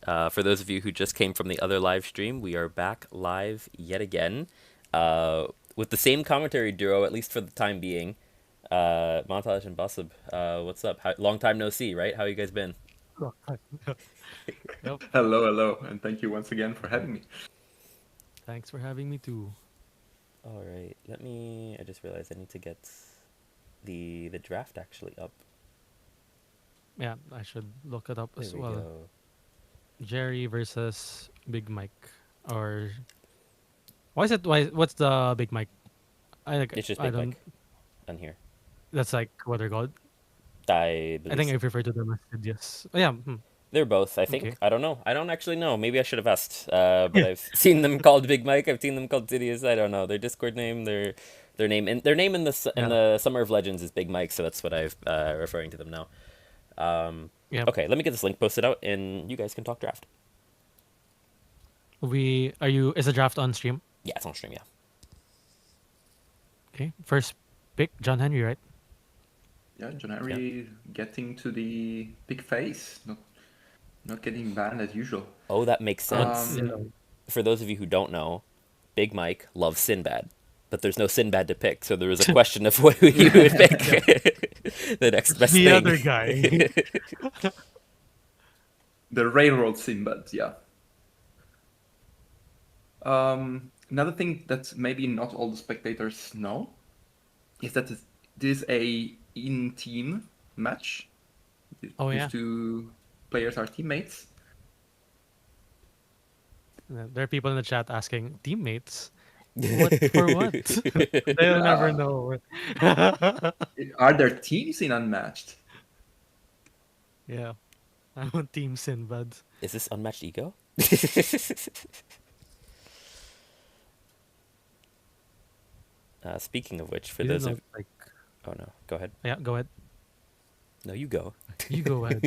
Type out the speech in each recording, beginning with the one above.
For those of you who just came from the other live stream, we are back live yet again with the same commentary duo, at least for the time being. Montage and Basib, what's up? Long time no see, right? How you guys been? Yep. Hello, hello, and thank you once again for having me. Thanks for having me too. All right, I just realized I need to get the draft actually up. Yeah, I should look it up There as we well. go. Jerry versus Big Mike, or why is it? What's the Big Mike? It's just I Big don't. Mike on here. That's like what they're called. I I believe think I so. refer to them as Sidious. Oh, yeah. They're both, I think. Okay. I don't know. I don't actually know. Maybe I should have asked. But I've seen them called Big Mike. I've seen them called Sidious. I don't know. Their Discord name, their name in in Yeah. the Summer of Legends is Big Mike, so that's what I've referring to them now. Yep. Okay, let me get this link posted out, and you guys can talk draft. We are you? Is the draft on stream? Yeah, it's on stream. Yeah. Okay. First pick, John Henry, right? Yeah, John Yeah. Henry getting to the big face, not getting banned as usual. Oh, that makes sense. Yeah. Um, For those of you who don't know, Big Mike loves Sinbad, but there's no Sinbad to pick, so there was a question of who you would pick. Yeah. The next best The thing. other guy. the railroad Sinbad, yeah. Another thing that maybe not all the spectators know is that this is a in-team match. Oh These yeah. two players are teammates. There are people in the chat asking teammates. What for what? They'll never Yeah. know. Are there teams in Unmatched? Yeah. I'm on Team Sinbad. Is this unmatched ego? Speaking of which, for You didn't those know of like oh no, go ahead. yeah, go ahead. No, you go. You go ahead.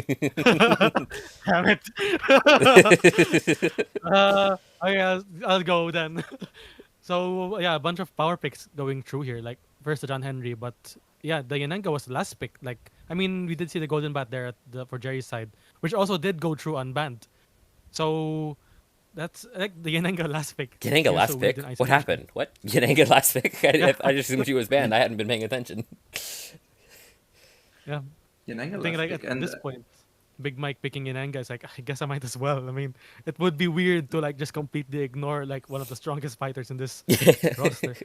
Damn it. Okay, I'll go then. So yeah, a bunch of power picks going through here. Like first the John Henry, but yeah, the Yanenga was the last pick. Like I mean, we did see the golden bat there for Jerry's side, which also did go through unbanned. So that's like the Yanenga last pick Yananga here's a last weird pick? in What isolation. happened? What? Yananga last pick? Yeah, I just assumed she was banned. I hadn't been paying attention. yeah. I Yananga think last like pick, at and this point, Big Mike picking Yanenga is like I guess I might as well. I mean, it would be weird to like just completely ignore like one of the strongest fighters in this roster.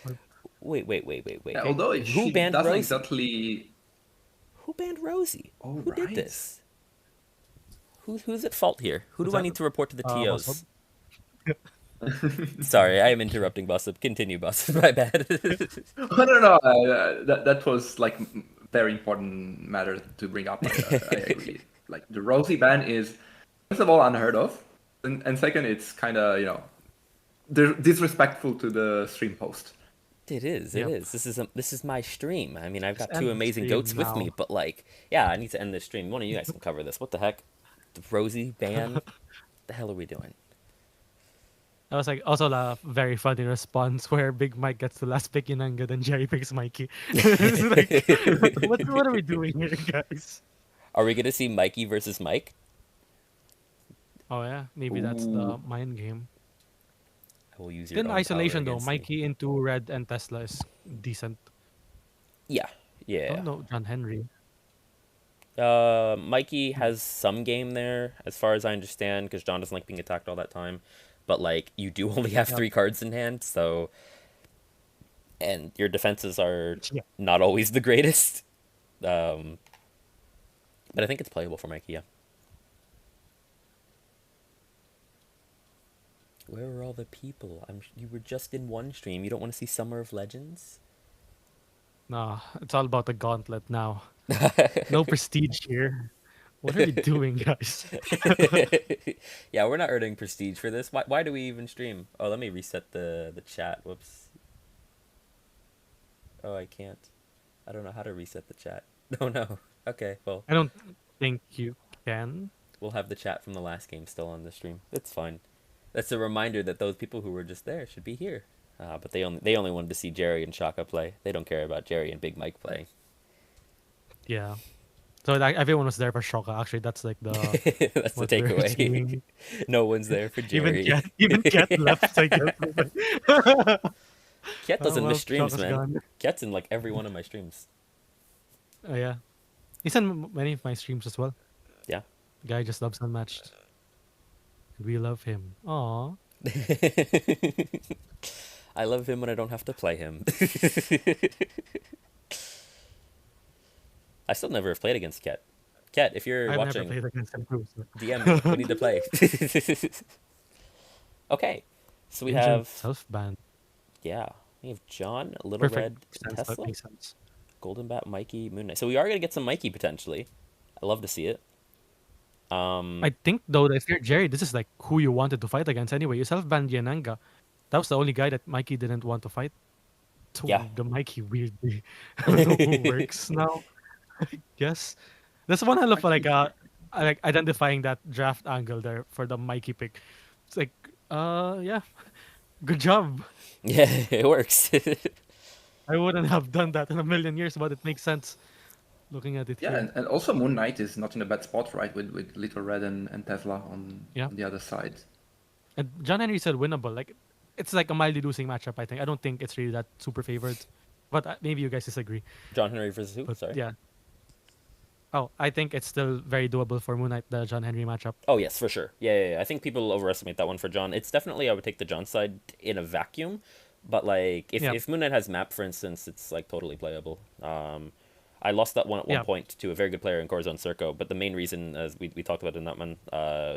But, Wait. yeah, okay. although Who she banned doesn't Rosie? exactly. Who banned Rosie? Oh Who did right. this? Who's at fault here? Who What's do I that? need to report to the What's up? TOs? Sorry, I am interrupting, Bossip. Continue, Bossip. My bad. I don't know. That was like very important matter to bring up. I agree. Like the Rosie ban is first of all unheard of, and second, it's kind of disrespectful to the stream host. It is. It Yep. is. This is my stream. I mean, I've Let's got two end the amazing stream goats with me, now. but like, yeah, I need to end this stream. One of you guys can cover this. What the heck? The Rosie ban? The hell are we doing? That was like also a very funny response where Big Mike gets the last pick in Anga, then Jerry picks Mikey. It's like, what are we doing here, guys? Are we gonna see Mikey versus Mike? Oh yeah, maybe that's Ooh, the mind game. I will use your In own power isolation though, against me. Mikey into Red and Tesla is decent. Yeah, Oh yeah. no, John Henry. Mikey has some game there, as far as I understand, because John doesn't like being attacked all that time. But like, you do only have Yep. 3 cards in hand, so and your defenses are Yeah. not always the greatest. Um, but I think it's playable for Mikey. Yeah. Where are all the people? You were just in one stream. You don't want to see Summer of Legends? Nah, it's all about the gauntlet now. No prestige here. What are we doing, guys? Yeah, we're not earning prestige for this. Why do we even stream? Oh, let me reset the chat. Whoops. Oh, I can't. I don't know how to reset the chat. Oh no. Okay, well, I don't think you can. we'll have the chat from the last game still on the stream. It's fine. That's a reminder that those people who were just there should be here. But they only wanted to see Jerry and Shaka play. They don't care about Jerry and Big Mike playing. Yeah. So like, everyone was there for Shoka. Actually, that's like the That's the what we're takeaway. seeing. No one's there for Even Jerry. Cat left. I guess. Kiet Oh doesn't miss well, streams, Shoka's man. gone. Kiet's in like every one of my streams. Oh yeah, he's in many of my streams as well. Yeah. Guy just loves Unmatched. We love him. Aw. I love him when I don't have to play him. I still never have played against Ket. Ket, if you're I've never watching, played against him too. So. DM me. We need to play. Okay. So we Injun have, self ban. yeah, we have John, Little Perfect Red, sense. That Tesla, makes sense. Golden Bat, Mikey, Moon Knight. So we are going to get some Mikey potentially. I love to see it. I think though that if you're Jerry, this is like who you wanted to fight against anyway. You self banned Yananga. That was the only guy that Mikey didn't want to fight. Yeah. So the Mikey weirdly I don't know who works now. Yes. That's one hell of a, Actually, like identifying that draft angle there for the Mikey pick. It's like yeah, good job. Yeah, it works. I wouldn't have done that in a million years, but it makes sense looking at it yeah, here. and also Moon Knight is not in a bad spot, right? With Little Red and Tesla Yeah. on the other side. And John Henry said winnable. Like it's like a mildly losing matchup, I think. I don't think it's really that super favored. But maybe you guys disagree. John Henry versus who? But Sorry. yeah. Oh, I think it's still very doable for Moon Knight, the John Henry matchup. Oh yes, for sure. Yeah. I think people overestimate that one for John. It's definitely I would take the John side in a vacuum, but like Yeah. if Moon Knight has map, for instance, it's like totally playable. I lost that one at one Yeah. point to a very good player in Corazon Circo, but the main reason, as we talked about in that one,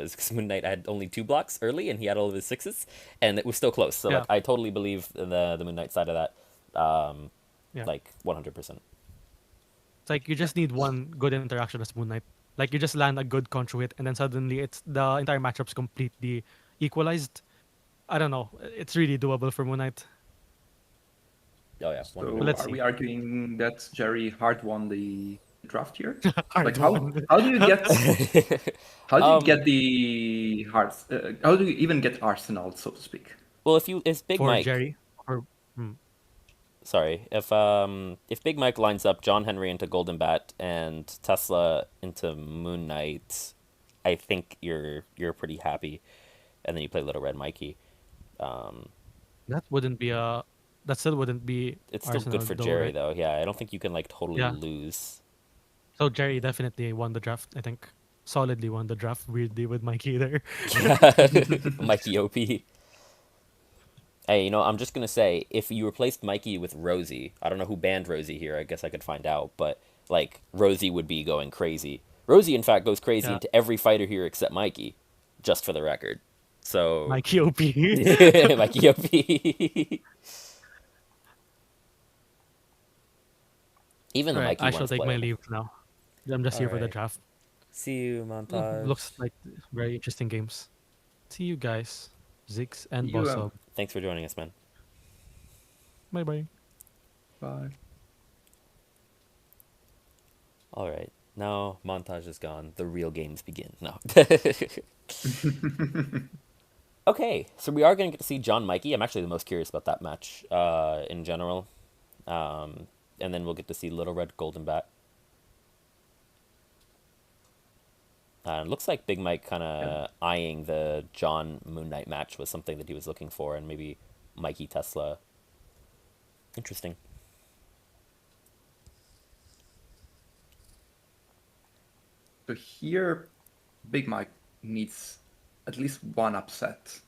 is because Moon Knight had only 2 blocks early and he had all of his sixes, and it was still close. So Yeah. like I totally believe in the Moon Knight side of that, Yeah. like 100%. It's like you just need one good interaction as Moon Knight. Like you just land a good control hit and then suddenly it's the entire matchup's completely equalized. I don't know. It's really doable for Moon Knight. Oh yeah, But 100%. So let's are see. we arguing that Jerry hard won the draft here? Hard Like one. how do you get how do you Um, get the hearts? How do you even get Arsenal, so to speak? well, if Big For Mike, Jerry. Or hmm. sorry, if Big Mike lines up John Henry into Golden Bat and Tesla into Moon Knight, I think you're pretty happy, and then you play Little Red Mikey. Um, That wouldn't be a. That still wouldn't be it's still good Arsenal for though, Jerry right? though. Yeah, I don't think you can like totally Yeah. lose. So Jerry definitely won the draft. I think solidly won the draft. Weirdly with Mikey there. Yeah, Mikey OP. Hey, I'm just gonna say if you replaced Mikey with Rosie, I don't know who banned Rosie here. I guess I could find out, but like Rosie would be going crazy. Rosie, in fact, goes crazy Yeah. into every fighter here except Mikey, just for the record. So Mikey OP. Mikey OP. Even All the right, Mikey I shall one's take my playable. leave now. I'm just All here for the right. draft. See you, Looks montage. like very interesting games. See you guys, Zix and You Bossop. Thanks for joining us, man. Bye bye. bye. All right. Now montage is gone. The real games begin. No. Okay, so we are going to get to see John Mikey. I'm actually the most curious about that match in general. And then we'll get to see Little Red Golden Bat. It looks like Big Mike kind Yeah. of eyeing the John Moon Knight match was something that he was looking for, and maybe Mikey Tesla. Interesting. So here, Big Mike needs at least one upset.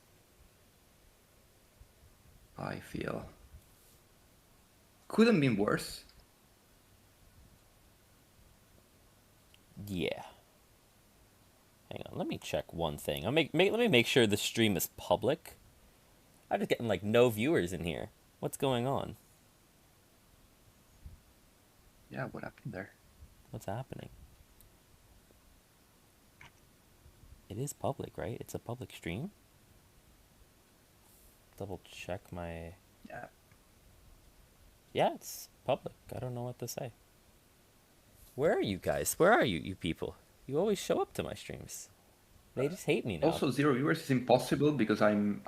I feel couldn't be worse. Yeah. Hang on, let me check one thing. Let me make sure the stream is public. I'm just getting like no viewers in here. What's going on? Yeah, what happened there? What's happening? It is public, right? It's a public stream. Double check my. Yeah. Yeah, it's public. I don't know what to say. Where are you guys? Where are you, you people? You always show up to my streams. They just hate me now. Also, zero viewers is impossible because I'm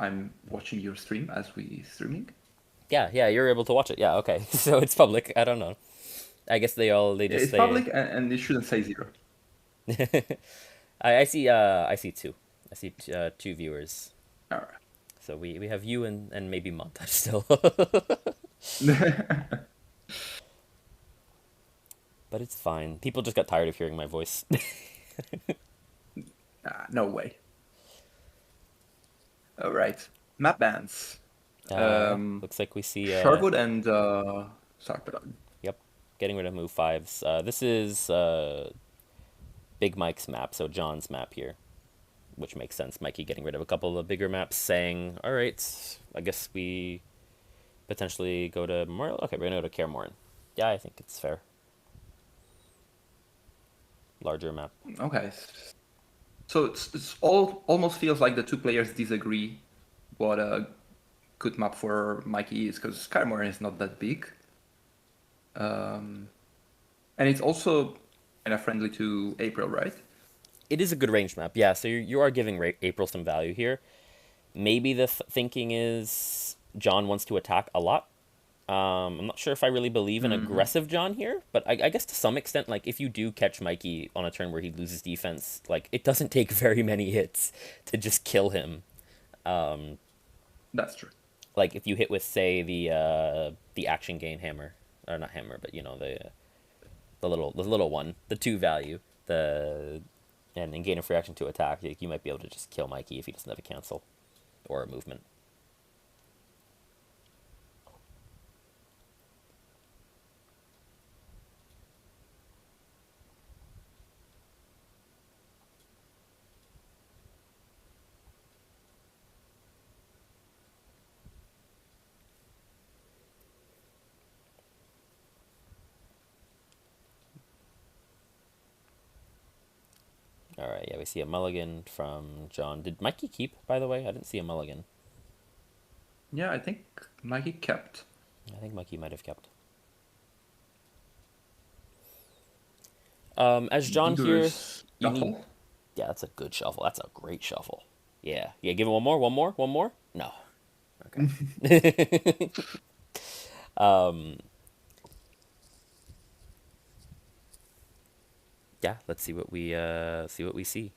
watching your stream as we streaming. Yeah, you're able to watch it. Yeah, okay. So it's public. I don't know. I guess they just It's say. public, and it shouldn't say zero. I see two. I see two viewers. All right. So we have you and maybe Montage still. But it's fine. People just got tired of hearing my voice. No way. All right. Map bans. Yeah, Um, looks like we see Sherwood and Sarpedon. yep, getting rid of move fives. This is Big Mike's map, so John's map here, which makes sense. Mikey getting rid of a couple of the bigger maps, saying, "All right, I guess we potentially go to Memorial. Okay, we're gonna go to Kaermorhen." Yeah, I think it's fair. Larger map. Okay. So it's all almost feels like the two players disagree what a good map for Mikey is, because Skymore is not that big. Um, and it's also kind of friendly to April, right? It is a good range map, yeah. So you are giving April some value here. Maybe the thinking is John wants to attack a lot. I'm not sure if I really believe in Hmm. aggressive John here, but I guess to some extent, like if you do catch Mikey on a turn where he loses defense, like it doesn't take very many hits to just kill him. That's true. Like if you hit with say the action gain hammer, or not hammer, but you know the little one, the two value, the and then gain a free action to attack, like, you might be able to just kill Mikey if he doesn't have a cancel or a movement. All right, yeah, we see a mulligan from John. Did Mikey keep, by the way? I didn't see a mulligan. Yeah, I think Mikey kept. I think Mikey might have kept. As John here, Beaver's you need. shuffle. Yeah, that's a good shuffle. That's a great shuffle. Yeah, yeah. Give it one more, one more, one more. No. Okay. Yeah, let's see what we see.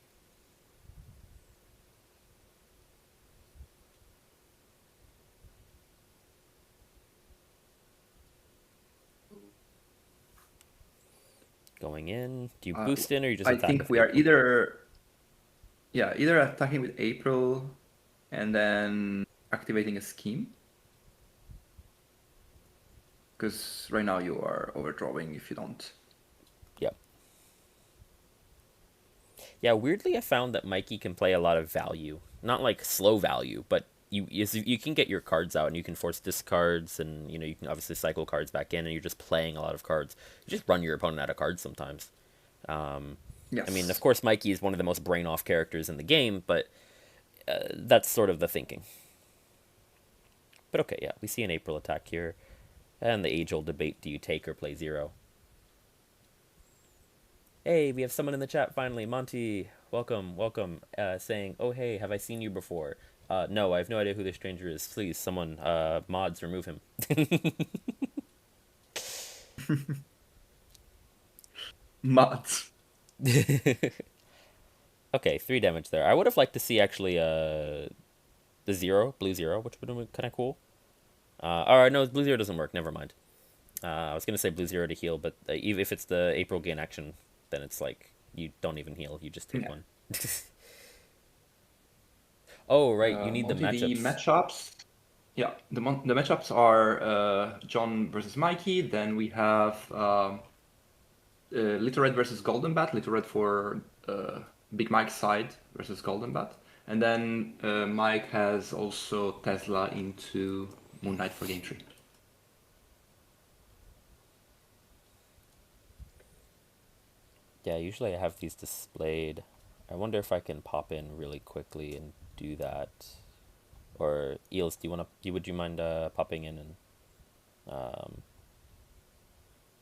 Going in. Do you Uh, boost in or you just I attack think with we are April? either attacking with April and then activating a scheme. Because right now you are overdrawing if you don't. Yep. Yeah, weirdly, I found that Mikey can play a lot of value. Not like slow value, but you can get your cards out and you can force discards, and you know you can obviously cycle cards back in, and you're just playing a lot of cards. You just run your opponent out of cards sometimes. I mean, of Yes. course, Mikey is one of the most brain off characters in the game, but that's sort of the thinking. But okay, yeah, we see an April attack here, and the age old debate: do you take or play zero? Hey, we have someone in the chat finally. Monty, welcome, welcome. Saying, oh hey, have I seen you before? No, I have no idea who this stranger is. Please, someone, mods, remove him. Mods. Okay, 3 damage there. I would have liked to see actually the zero, blue zero, which would have been kind of cool. Alright, no, blue zero doesn't work. Never mind. I was gonna say blue zero to heal, but even if it's the April gain action, then it's like you don't even heal. You just take Yeah. one. Oh right, you need the Monty, the matchups. matchups. Yeah, the matchups are John versus Mikey. Then we have Little Red versus Golden Bat. Little Red for Big Mike's side versus Golden Bat. And then Mike has also Tesla into Moon Knight for game 3. Yeah, usually I have these displayed. I wonder if I can pop in really quickly and do that. Or Eels, do you want to? Would you mind popping in and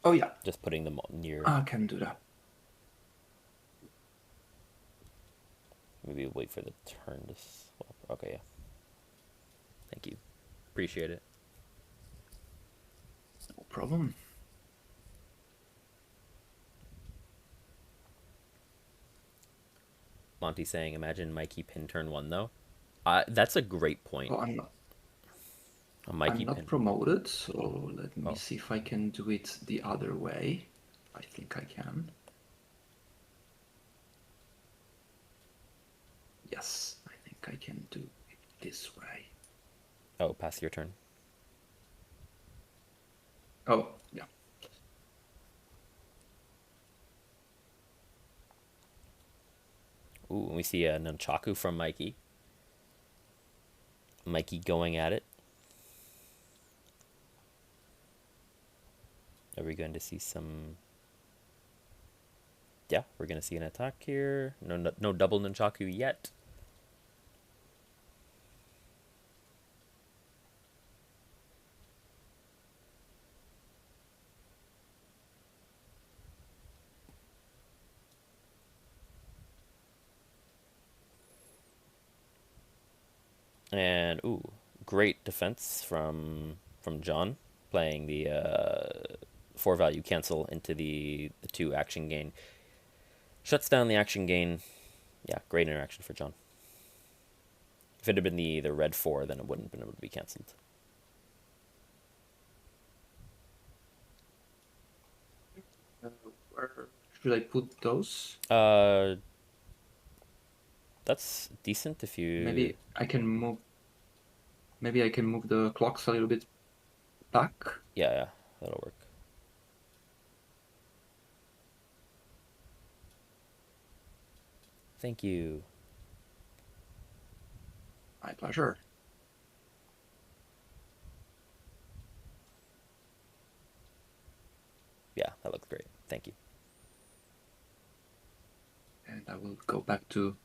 Oh yeah, just putting them near? I can do that. Maybe wait for the turn to swap. Okay, yeah. Thank you. Appreciate it. No problem. Monty saying, imagine Mikey pin turn one though. That's a great point. Oh, A I'm Mikey not pin. promoted, so let me Oh, see if I can do it the other way. I think I can. Yes, I think I can do it this way. oh, pass your turn. Oh, yeah. Ooh, we see a nunchaku from Mikey. Mikey going at it. Are we going to see some? Yeah, we're going to see an attack here. No, no, no double nunchaku yet. And ooh, great defense from John, playing the 4 value cancel into the 2 action gain. Shuts down the action gain. Yeah, great interaction for John. If it had been the red 4, then it wouldn't have been able to be cancelled. Uh, where should I put those? Uh, that's decent if you. Maybe I can move. Maybe I can move the clocks a little bit back. Yeah, yeah, that'll work. Thank you. My pleasure. Yeah, that looks great. Thank you. And I will go back to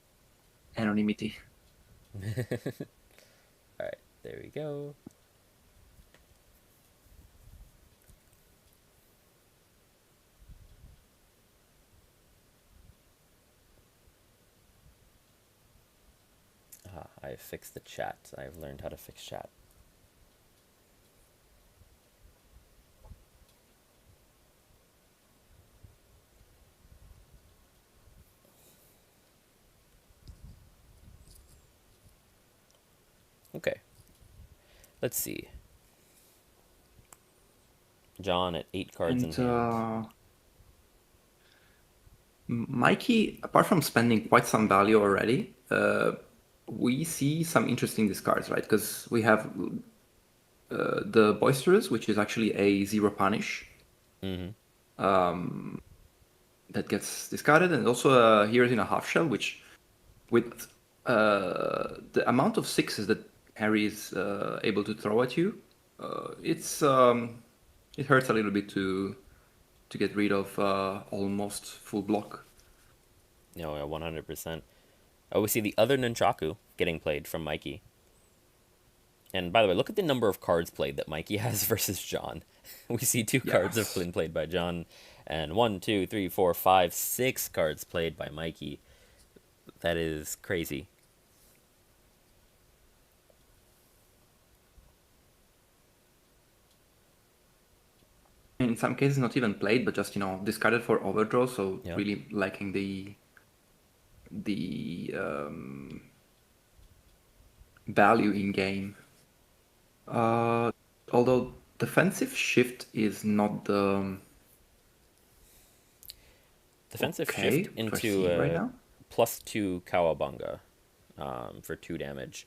anonymity. All right, there we go. I've fixed the chat. I've learned how to fix chat. Okay, let's see. John at 8 cards in And hand. Mikey, apart from spending quite some value already, we see some interesting discards, right? Because we have the Boisterous, which is actually a 0 punish Mm-hmm. that gets discarded, and also Heroes in a Half Shell, which with the amount of sixes that Harry is able to throw at you, it hurts a little bit to get rid of almost full block. No, yeah, 100%. Oh, we see the other Nunchaku getting played from Mikey. And by the way, look at the number of cards played that Mikey has versus John. We see 2 cards have Yes. been played by John, and 1, 2, 3, 4, 5, 6 cards played by Mikey. That is crazy. In some cases, not even played, but just discarded for overdraw. So Yep. really liking the value in game. Uh, Although defensive shift is not the Defensive okay shift to into see right a now. +2 Cowabunga for 2 damage.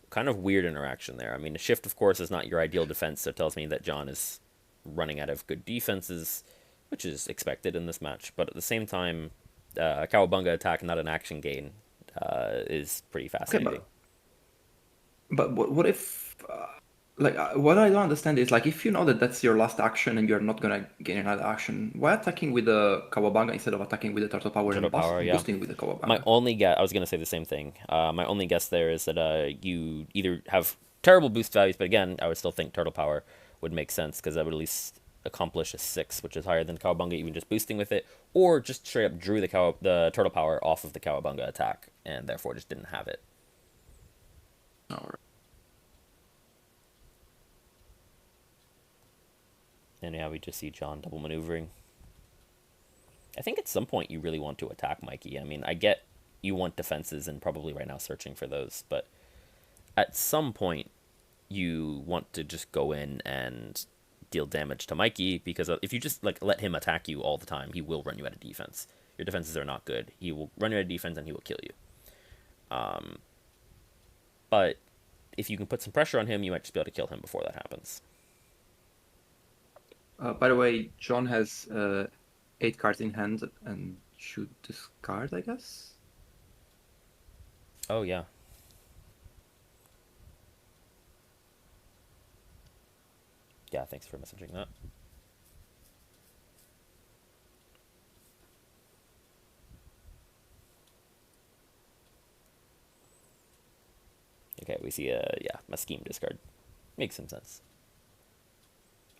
Kind of weird interaction there. I mean, a shift, of course, is not your ideal defense, so it tells me that John is running out of good defenses, which is expected in this match. But at the same time, a Cowabunga attack, not an action gain, is pretty Okay, fascinating. but what if like what I don't understand is like if you know that that's your last action and you're not gonna gain another action, why attacking with the Kawabanga instead of attacking with the Turtle Power Turtle and power, yeah. boosting with the My Kawabanga? only guess, I was going to say the same thing. My only guess there is that you either have terrible boost values, but again, I would still think turtle power would make sense because that would at least accomplish a 6, which is higher than Cowabunga, even just boosting with it, or just straight up drew the turtle power off of the Cowabunga attack and therefore just didn't have it. Or And yeah, we just see John double maneuvering. I think at some point you really want to attack Mikey. I mean, I get you want defenses and probably right now searching for those. But at some point, you want to just go in and deal damage to Mikey because if you just like let him attack you all the time, he will run you out of defense. Your defenses are not good. He will run you out of defense and he will kill you. But if you can put some pressure on him, you might just be able to kill him before that happens. By the way, John has 8 cards in hand and should discard, I guess. Oh yeah, yeah. Thanks for messaging that. Okay, we see a scheme discard. Makes some sense.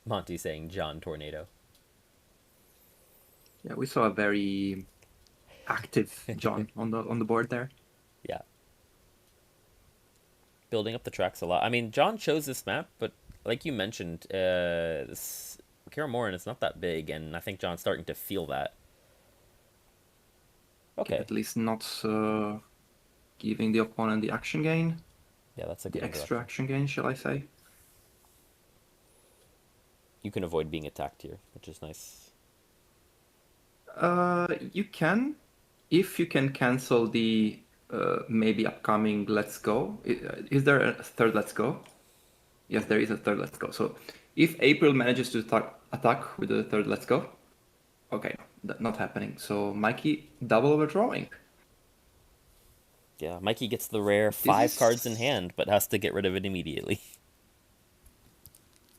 Monty saying John Tornado. Yeah, we saw a very active John on the board there. Yeah, building up the tracks a lot. I mean, John chose this map, but like you mentioned, this Karamoran is not that big, and I think John's starting to feel that. Okay, Okay, at least not giving the opponent the action gain, yeah, that's a the good extra indirection. action gain, shall I say? You can avoid being attacked here, which is nice. You can, if you can cancel the maybe upcoming Let's Go. Is there a third Let's Go? Yes, there is a third Let's Go. So if April manages to attack with the third Let's Go, okay, not happening. So Mikey double overdrawing. Yeah, Mikey gets the rare This 5 cards in is, hand, but has to get rid of it immediately.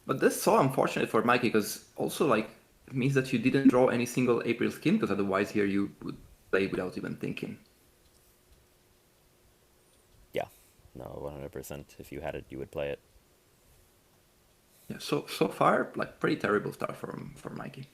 but this is so unfortunate for Mikey because also like it means that you didn't draw any single April skin because otherwise here you would play without even thinking. Yeah, no, 100%. If you had it, you would play it. Yeah, so far like pretty terrible start from Mikey.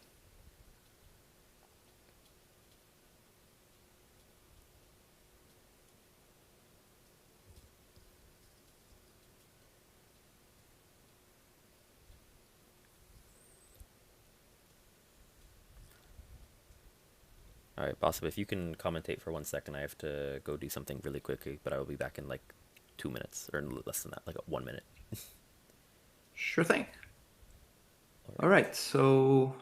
All right, Bossip, if you can commentate for 1 second, I have to go do something really quickly, but I will be back in like 2 minutes or less than that, like 1 minute. Sure thing. All All right. right, so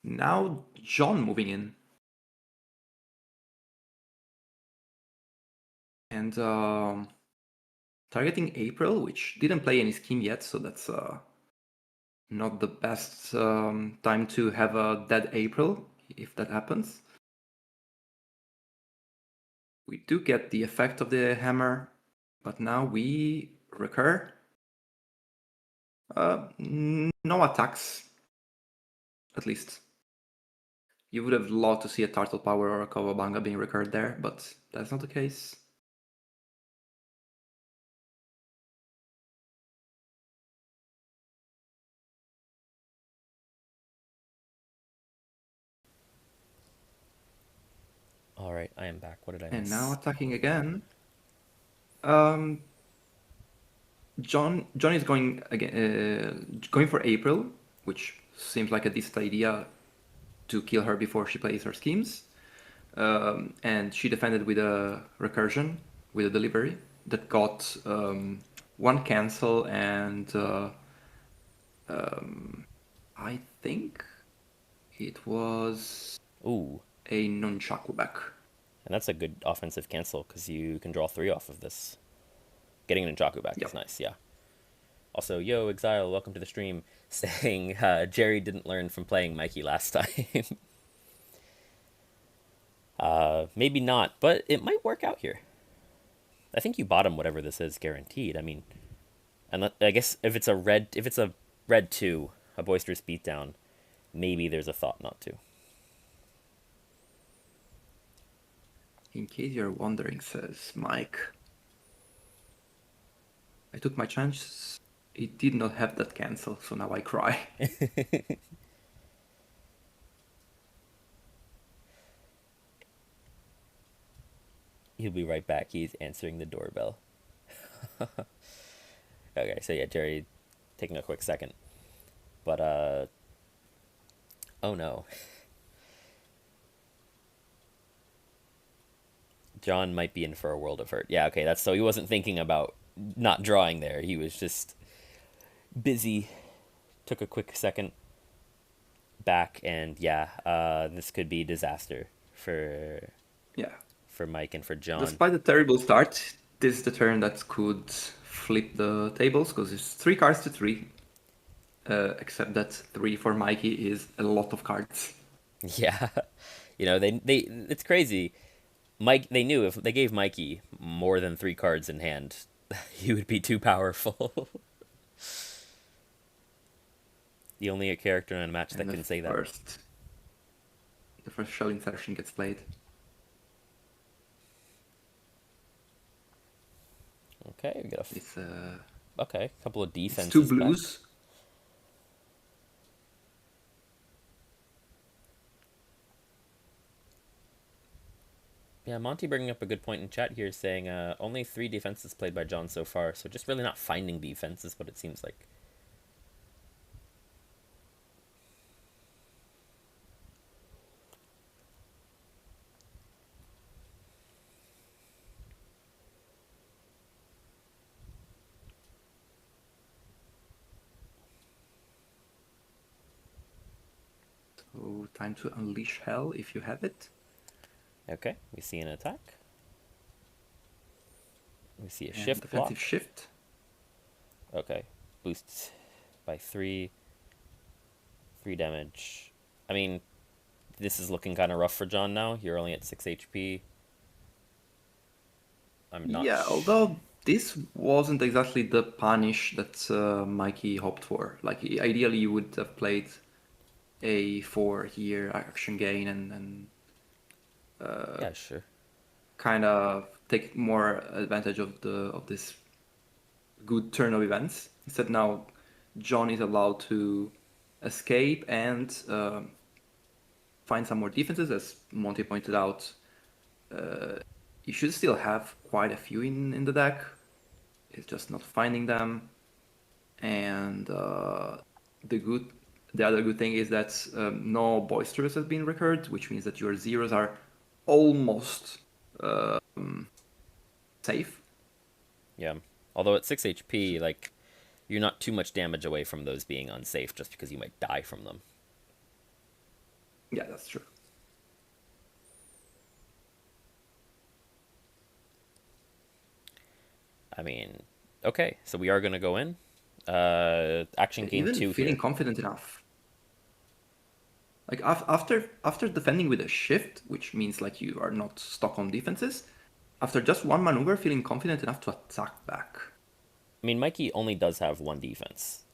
now John moving in. And targeting April, which didn't play any scheme yet, so that's not the best time to have a dead April, if that happens. We do get the effect of the hammer, but now we recur. No attacks, at least. You would have loved to see a Turtle Power or a Kawabanga being recurred there, but that's not the case. All right, I am back. What did I And now miss? attacking again. Um, John is going again, going for April, which seems like a decent idea to kill her before she plays her schemes. And she defended with a recursion, with a delivery that got one cancel and I think it was Ooh, a nunchaku back. and that's a good offensive cancel because you can draw 3 off of this. Getting an Njaku back is Yep. nice, yeah. Also, yo, Exile, welcome to the stream. Saying Jerry didn't learn from playing Mikey last time. Maybe not, but it might work out here. I think you bottom whatever this is guaranteed. I mean, and I guess if it's a red 2, a boisterous beatdown, maybe there's a thought not to. In case you're wondering, says Mike, I took my chance. It did not have that cancel, so now I cry. He'll be right back. He's answering the doorbell. Okay, so yeah, Jerry taking a quick second. But oh no. John might be in for a world of hurt. Yeah, okay, that's so he wasn't thinking about not drawing there. He was just busy. Took a quick second back, and yeah, this could be disaster for Yeah. Mike and for John. Despite the terrible start, this is the turn that could flip the tables because it's 3 cards to 3. Except that 3 for Mikey is a lot of cards. Yeah, they it's crazy. Mike, they knew if they gave Mikey more than 3 cards in hand, he would be too powerful. The only character in a match that And can say that. the first shell insertion gets played. Okay, we got It's okay, couple of it's 2 defenses back. blues. Yeah, Monty bringing up a good point in chat here, saying only 3 defenses played by John so far, so just really not finding defense is what it seems like. So time to unleash hell if you have it. Okay, we see an attack. We see a And shift defensive block. shift. Okay, boosts by 3 damage. I mean, this is looking kind of rough for John now. You're only at 6 HP. I'm not. Yeah, although this wasn't exactly the punish that Mikey hoped for. Like, ideally, you would have played a 4 here, action gain, and Yeah, sure. kind of take more advantage of this good turn of events. Instead, now John is allowed to escape and find some more defenses. As Monty pointed out, you should still have quite a few in the deck. It's just not finding them. And the good, the other good thing is that no boisterous has been recurred, which means that your zeros are almost safe. Yeah. Although at 6 HP, like, you're not too much damage away from those being unsafe just because you might die from them. Yeah, that's true. I mean, okay, so we are going to go in. Action gain Even 2 feeling here. confident enough. Like after defending with a shift, which means like you are not stuck on defenses, after just one maneuver, feeling confident enough to attack back. I mean, Mikey only does have 1 defense,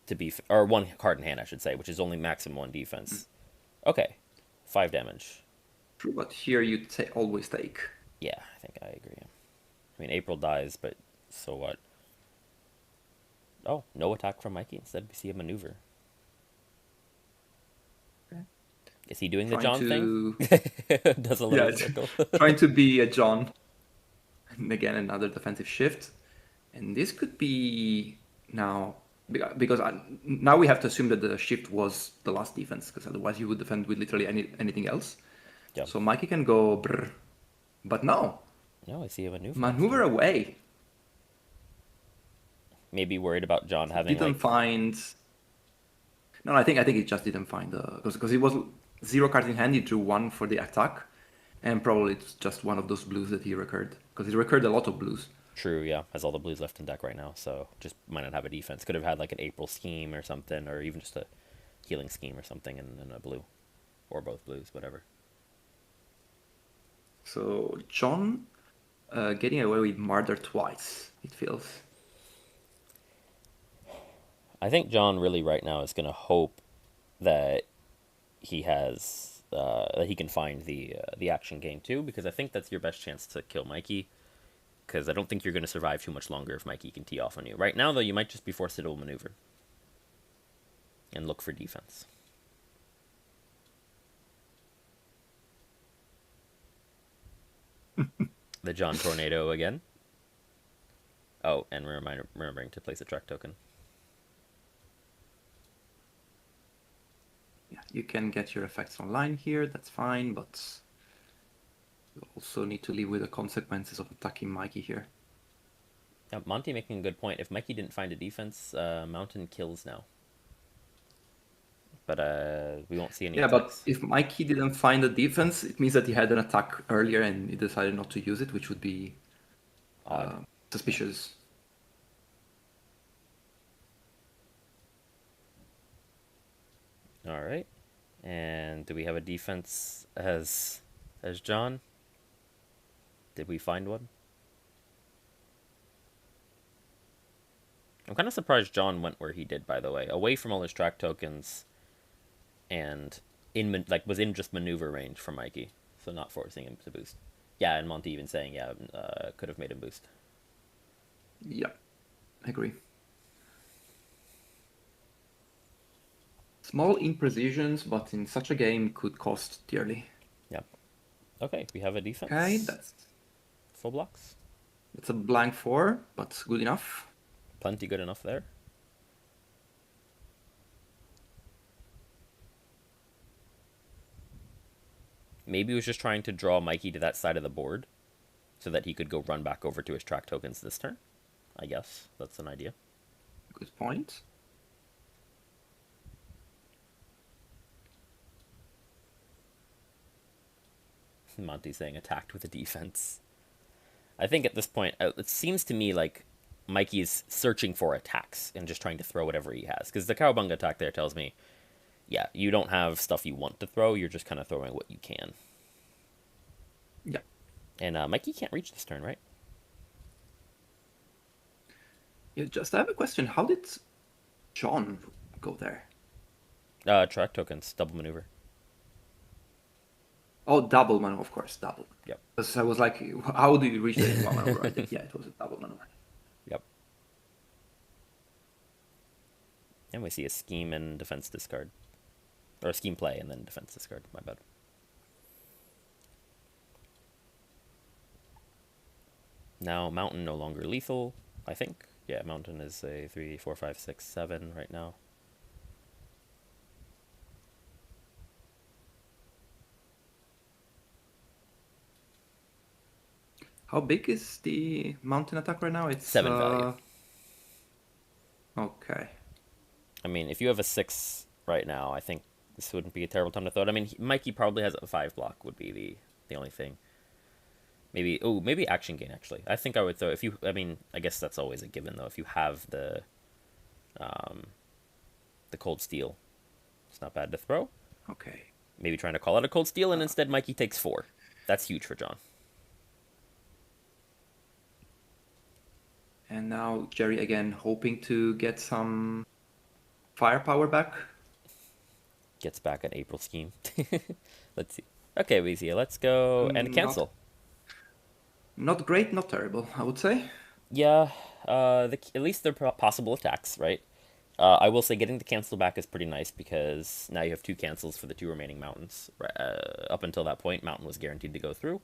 or 1 card in hand, I should say, which is only maximum 1 defense. Okay, 5 damage. True, but here you always take. Yeah, I think I agree. I mean, April dies, but so what? Oh, no attack from Mikey. Instead, we see a maneuver. Okay. Is he doing the Trying John thing? to Does a yeah, little circle. trying to be a John. And again, another defensive shift, and this could be now because now we have to assume that the shift was the last defense, because otherwise you would defend with literally anything else. Yeah. So Mikey can go brr, but no, No, I see a maneuver maneuver actually. away. Maybe worried about John He having didn't like. find. No, I think he just didn't find the because he was 0 cards in hand. He drew 1 for the attack, and probably it's just one of those blues that he recurred because he recurred a lot of blues. True, yeah, has all the blues left in deck right now, so just might not have a defense. Could have had like an April scheme or something, or even just a healing scheme or something, and a blue, or both blues, whatever. So John getting away with murder twice, it feels. I think John really right now is gonna hope that he has that he can find the action gain too, because I think that's your best chance to kill Mikey. Because I don't think you're going to survive too much longer if Mikey can tee off on you. Right now, though, you might just be forced to do a maneuver and look for defense. The John Tornado again. Oh, and remembering to place a track token. Yeah, you can get your effects online here, that's fine, but you also need to live with the consequences of attacking Mikey here. Yeah, Monty making a good point. If Mikey didn't find a defense, Mountain kills now. But we won't see any Yeah, but attacks. if Mikey didn't find a defense, it means that he had an attack earlier and he decided not to use it, which would be Odd. Yeah. suspicious. All right. And do we have a defense as John? Did we find one? I'm kind of surprised John went where he did, by the way, away from all his track tokens, and was in just maneuver range for Mikey, so not forcing him to boost. Yeah, and Monty even saying could have made him boost. Yeah, I agree. Small imprecisions, but in such a game could cost dearly. Yeah. Okay, we have a defense. Okay, that's Full blocks. a blank 4, but good enough. Plenty good enough there. Maybe he was just trying to draw Mikey to that side of the board so that he could go run back over to his track tokens this turn. I guess that's an idea. Good point. Monty saying attacked with a defense. I think at this point, it seems to me like Mikey's searching for attacks and just trying to throw whatever he has. Because the Cowabunga attack there tells me, yeah, you don't have stuff you want to throw, you're just kind of throwing what you can. Yeah. And Mikey can't reach this turn, right? Yeah, just I have a question. How did John go there? Track tokens, double maneuver. Oh, double maneuver, of course, double. Yep. Because I was like, how did you reach the one maneuver? I did, yeah, it was a double maneuver. Yep. And we see a scheme and defense discard. Or a scheme play and then defense discard, my bad. Now, Mountain no longer lethal, I think. Yeah, Mountain is a 3, 4, 5, 6, 7 right now. How big is the mountain attack right now? It's 7 value. Okay. I mean, if you have a 6 right now, I think this wouldn't be a terrible time to throw it. I mean, Mikey probably has a 5 block would be the only thing. Maybe action gain, actually. I think I would throw, if you, I mean, I guess that's always a given, though. If you have the Cold Steel, it's not bad to throw. Okay. Maybe trying to call out a Cold Steel, and instead Mikey takes 4. That's huge for John. And now Jerry again hoping to get some firepower back. Gets back an April scheme. Let's see. Okay, we see. Let's go and cancel. Not great, not terrible, I would say. Yeah, at least they're possible attacks, right? I will say getting the cancel back is pretty nice because now you have 2 cancels for the 2 remaining mountains. Up until that point, Mountain was guaranteed to go through.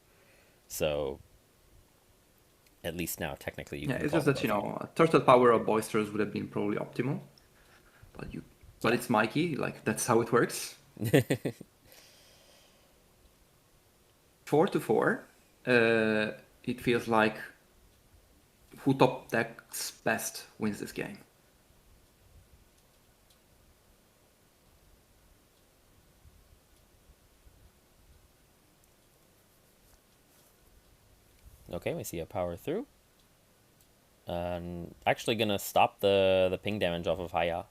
So, at least now, technically, you Yeah, can it's call just that, both. a turtle power of boisterous would have been probably optimal. But Yeah. it's Mikey, like that's how it works. 4-4. It feels like who top decks best wins this game. Okay, we see a power through. Actually gonna stop the ping damage off of Haya.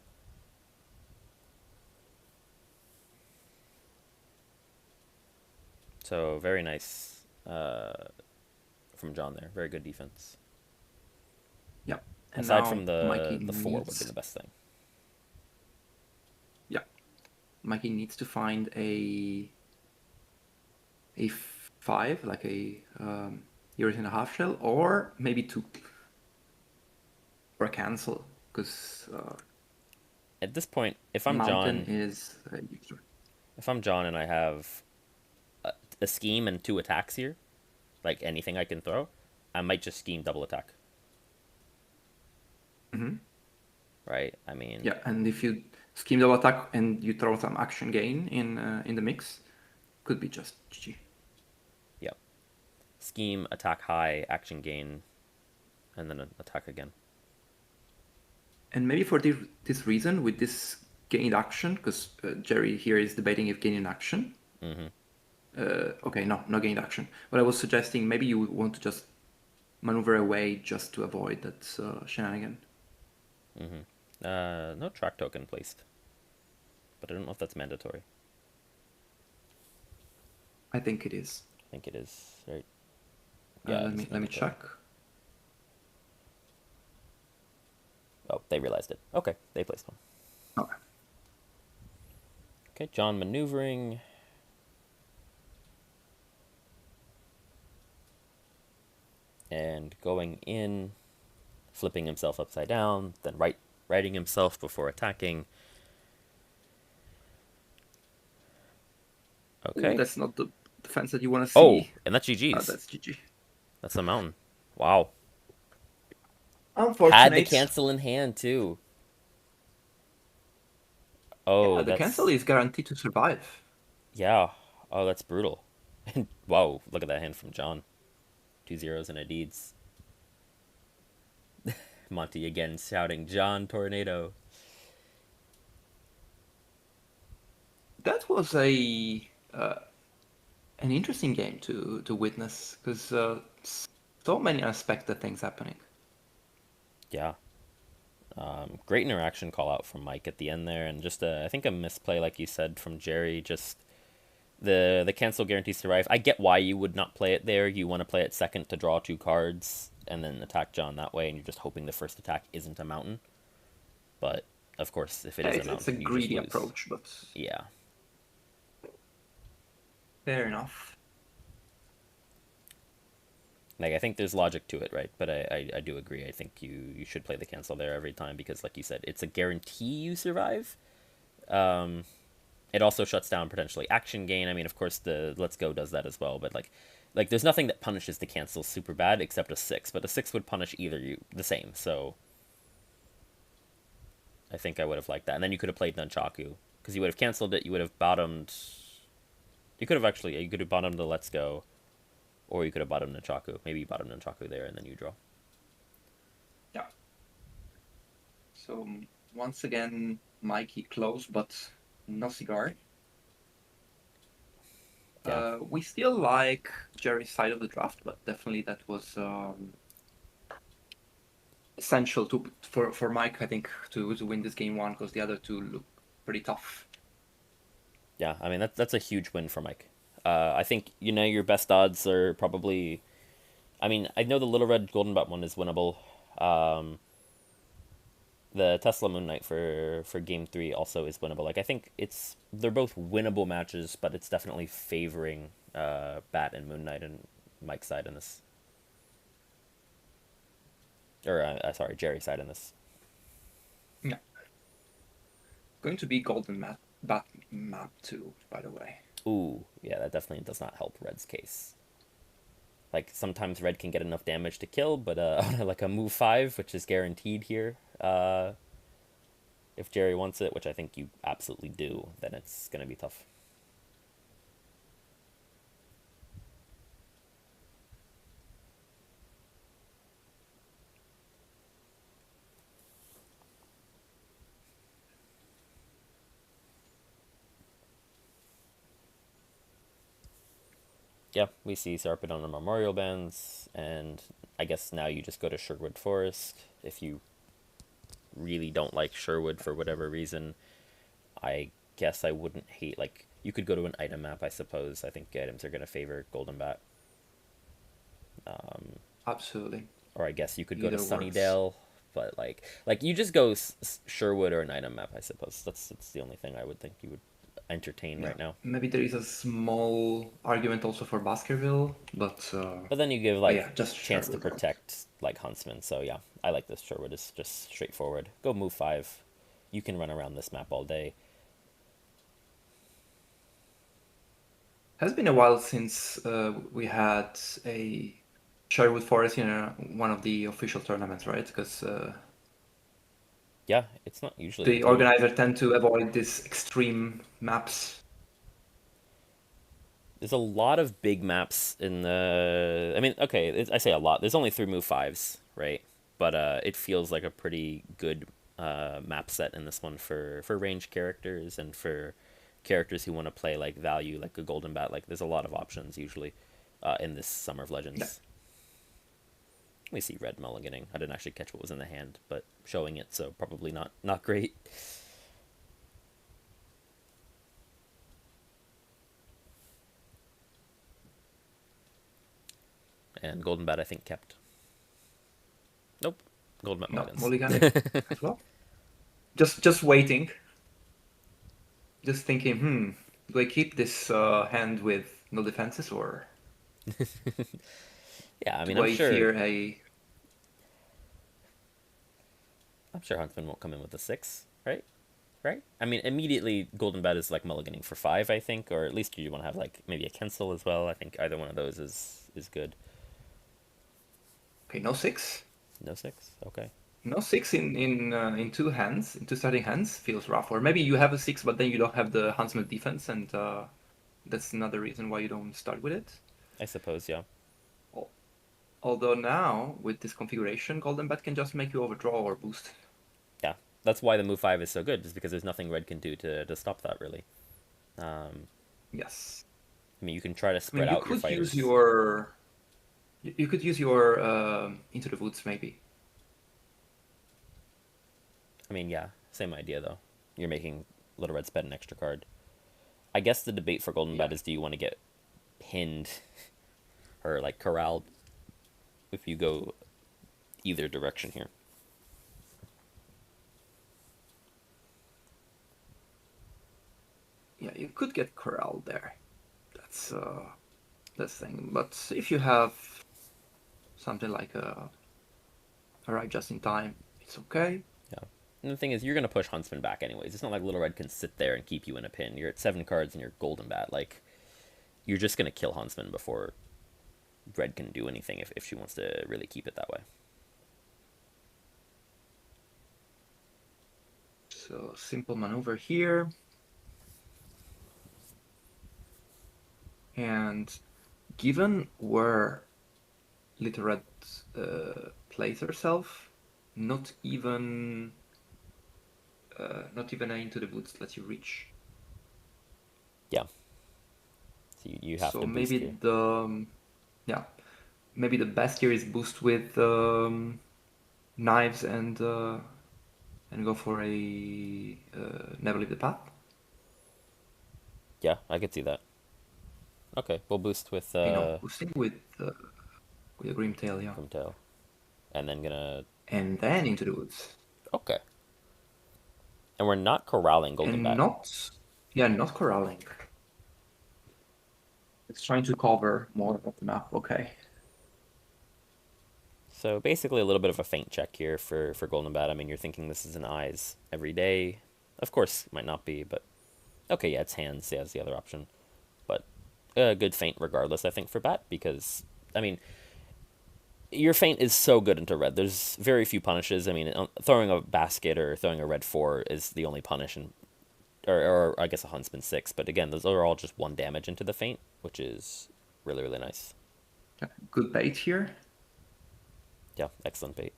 So very nice from John there. Very good defense. Yeah. And Aside now from Mikey the 4 would be needs, the best thing. yeah, Mikey needs to find a 5, like a Euros and a half shell, or maybe 2, or a cancel, because At this point, if I'm mountain John, is if I'm John and I have a scheme and 2 attacks here, like anything I can throw, I might just scheme double attack. Mm-hmm. Right? I mean, Yeah, and if you scheme double attack and you throw some action gain in the mix, could be just GG. yep. scheme, attack high, action gain, and then attack again. And maybe for this reason, with this gained action, because Jerry here is debating if gaining action. Mm-hmm. Okay, no gained action. But I was suggesting maybe you want to just maneuver away just to avoid that shenanigan. Mm-hmm. No track token placed, but I don't know if that's mandatory. I think it is. I think it is, right? Yeah, Let it is me mandatory. check. Oh, they realized it. Okay, they placed one. Okay. Okay, John maneuvering. And going in, flipping himself upside down, then righting himself before attacking. Ooh, Okay. that's not the defense that you want to Oh, see. and that's GG's. That's GG. That's a mountain. Wow. Had the Unfortunate. cancel in hand too. Yeah, Oh, the cancel that's is guaranteed to survive. yeah. Oh, that's brutal. And wow, look at that hand from John. 2 zeros and a deeds. Monty again shouting, John Tornado. That was a an interesting game to witness because so many unexpected things happening. Yeah. Great interaction call out from Mike at the end there, and just I think a misplay, like you said, from Jerry. Just the cancel guarantee survive. I get why you would not play it there. You want to play it second to draw 2 cards and then attack John that way, and you're just hoping the first attack isn't a mountain. But of course, if it Yeah, is a it's a mountain, you just greedy lose. approach, but Yeah. fair enough. Like I think there's logic to it, right? But I do agree. I think you should play the cancel there every time because, like you said, it's a guarantee you survive. Um, it also shuts down potentially action gain. I mean, of course, the Let's Go does that as well. But like there's nothing that punishes the cancel super bad except a 6. But a 6 would punish either you the same. So I think I would have liked that. And then you could have played Nunchaku because you would have canceled it. You would have bottomed. You could have bottomed the Let's Go, or you could have bottomed Nunchaku. Maybe you bottomed Nunchaku there and then you draw. Yeah. So once again, Mikey close, but no cigar. Yeah. We still like Jerry's side of the draft, but definitely that was essential for Mike, I think, to win this game one because the other two look pretty tough. Yeah, I mean that's a huge win for Mike. I think your best odds are probably. I mean, I know the Little Red Golden Bat one is winnable. Um, the Tesla Moon Knight for Game 3 also is winnable. Like I think they're both winnable matches, but it's definitely favoring Bat and Moon Knight and Mike's side in this. Or sorry, Jerry's side in this. Yeah. Going to be Bat map too, by the way. Ooh, yeah, that definitely does not help Red's case. Like sometimes Red can get enough damage to kill, but like a move 5, which is guaranteed here, if Jerry wants it, which I think you absolutely do, then it's gonna be tough. Yeah, we see Sarpent on the memorial bands, and I guess now you just go to Sherwood Forest if you really don't like Sherwood for whatever reason. I guess I wouldn't hate, like, you could go to an item map, I suppose. I think items are going to favor Golden Bat. Absolutely. Or I guess you could go to Either works. Sunnydale, but like you just go Sherwood or an item map, I suppose. That's the only thing I would think you would entertain Yeah. right now. Maybe there is a small argument also for Baskerville, But then you give but like yeah, just chance to Sherwood. protect like Huntsman. So yeah, I like this. Sherwood is just straightforward. Go move 5. You can run around this map all day. Has been a while since we had a Sherwood Forest in one of the official tournaments, right? Because Yeah, it's not usually the the time. organizer tend to avoid these extreme maps. there's a lot of big maps in the. I mean, okay, I say a lot. There's only three move fives, right? But it feels like a pretty good map set in this one for range characters and for characters who want to play like value, like a golden bat. Like, there's a lot of options usually in this Summer of Yeah. Legends. We see red mulliganing. I didn't actually catch what was in the hand, but showing it, so probably not great. And golden bat, I think, kept. Nope, golden bat No, mulligans. mulliganing as well. Just waiting, just thinking, do I keep this hand with no defenses or Yeah, I mean, do I fear a? I'm sure Huntsman won't come in with a six, right? Right? I mean, immediately Golden Bat is like mulliganing for five, I think, or at least you want to have like maybe a cancel as well. I think either one of those is good. Okay, no six. No six, okay. No six in two hands, in two starting hands feels rough. Or maybe you have a six, but then you don't have the Huntsman defense, and that's another reason why you don't start with it. I suppose, yeah, Al- Although now with this configuration, Golden Bat can just make you overdraw or boost. yeah. That's why the move five is so good, is because there's nothing red can do to stop that really. Um, Yes. I mean, you can try to I mean, spread out your fighters. you could use your Into the Woods maybe. I mean, yeah, same idea though. You're making Little Red spend an extra card. I guess the debate for Golden Yeah. Bat is, do you want to get pinned or like corralled if you go either direction here? Yeah, you could get corralled there. That's the thing. But if you have something like arrive just in time, it's okay. Yeah. And the thing is, you're going to push Huntsman back anyways. It's not like Little Red can sit there and keep you in a pin. You're at 7 cards and you're Golden Bat. Like, you're just going to kill Huntsman before Red can do anything if she wants to really keep it that way. So simple maneuver here. And given where Little Red plays herself, not even Into the Woods lets you reach. Yeah. So you have So to boost maybe here. yeah, maybe the best here is boost with knives and go for a never leave the path. Yeah, I could see that. Okay, we'll boost with Okay, no, boosting with a Grimtail, yeah, Grimtail. And then gonna. and then Into the Woods, Okay. And we're not corralling Golden and Bat. not corralling. It's trying to cover more of the map. Okay. So basically a little bit of a feint check here for Golden Bat. I mean, you're thinking this is an eyes every day. Of course, it might not be, but okay, yeah, it's hands. Yeah, it's the other option. But a good feint regardless, I think, for Bat, because, I mean, your feint is so good into red. There's very few punishes. I mean, throwing a basket or throwing a red 4 is the only punish, or I guess a Huntsman 6. But again, those are all just 1 damage into the feint, which is really, really nice. Yeah, good bait here. Yeah, excellent bait.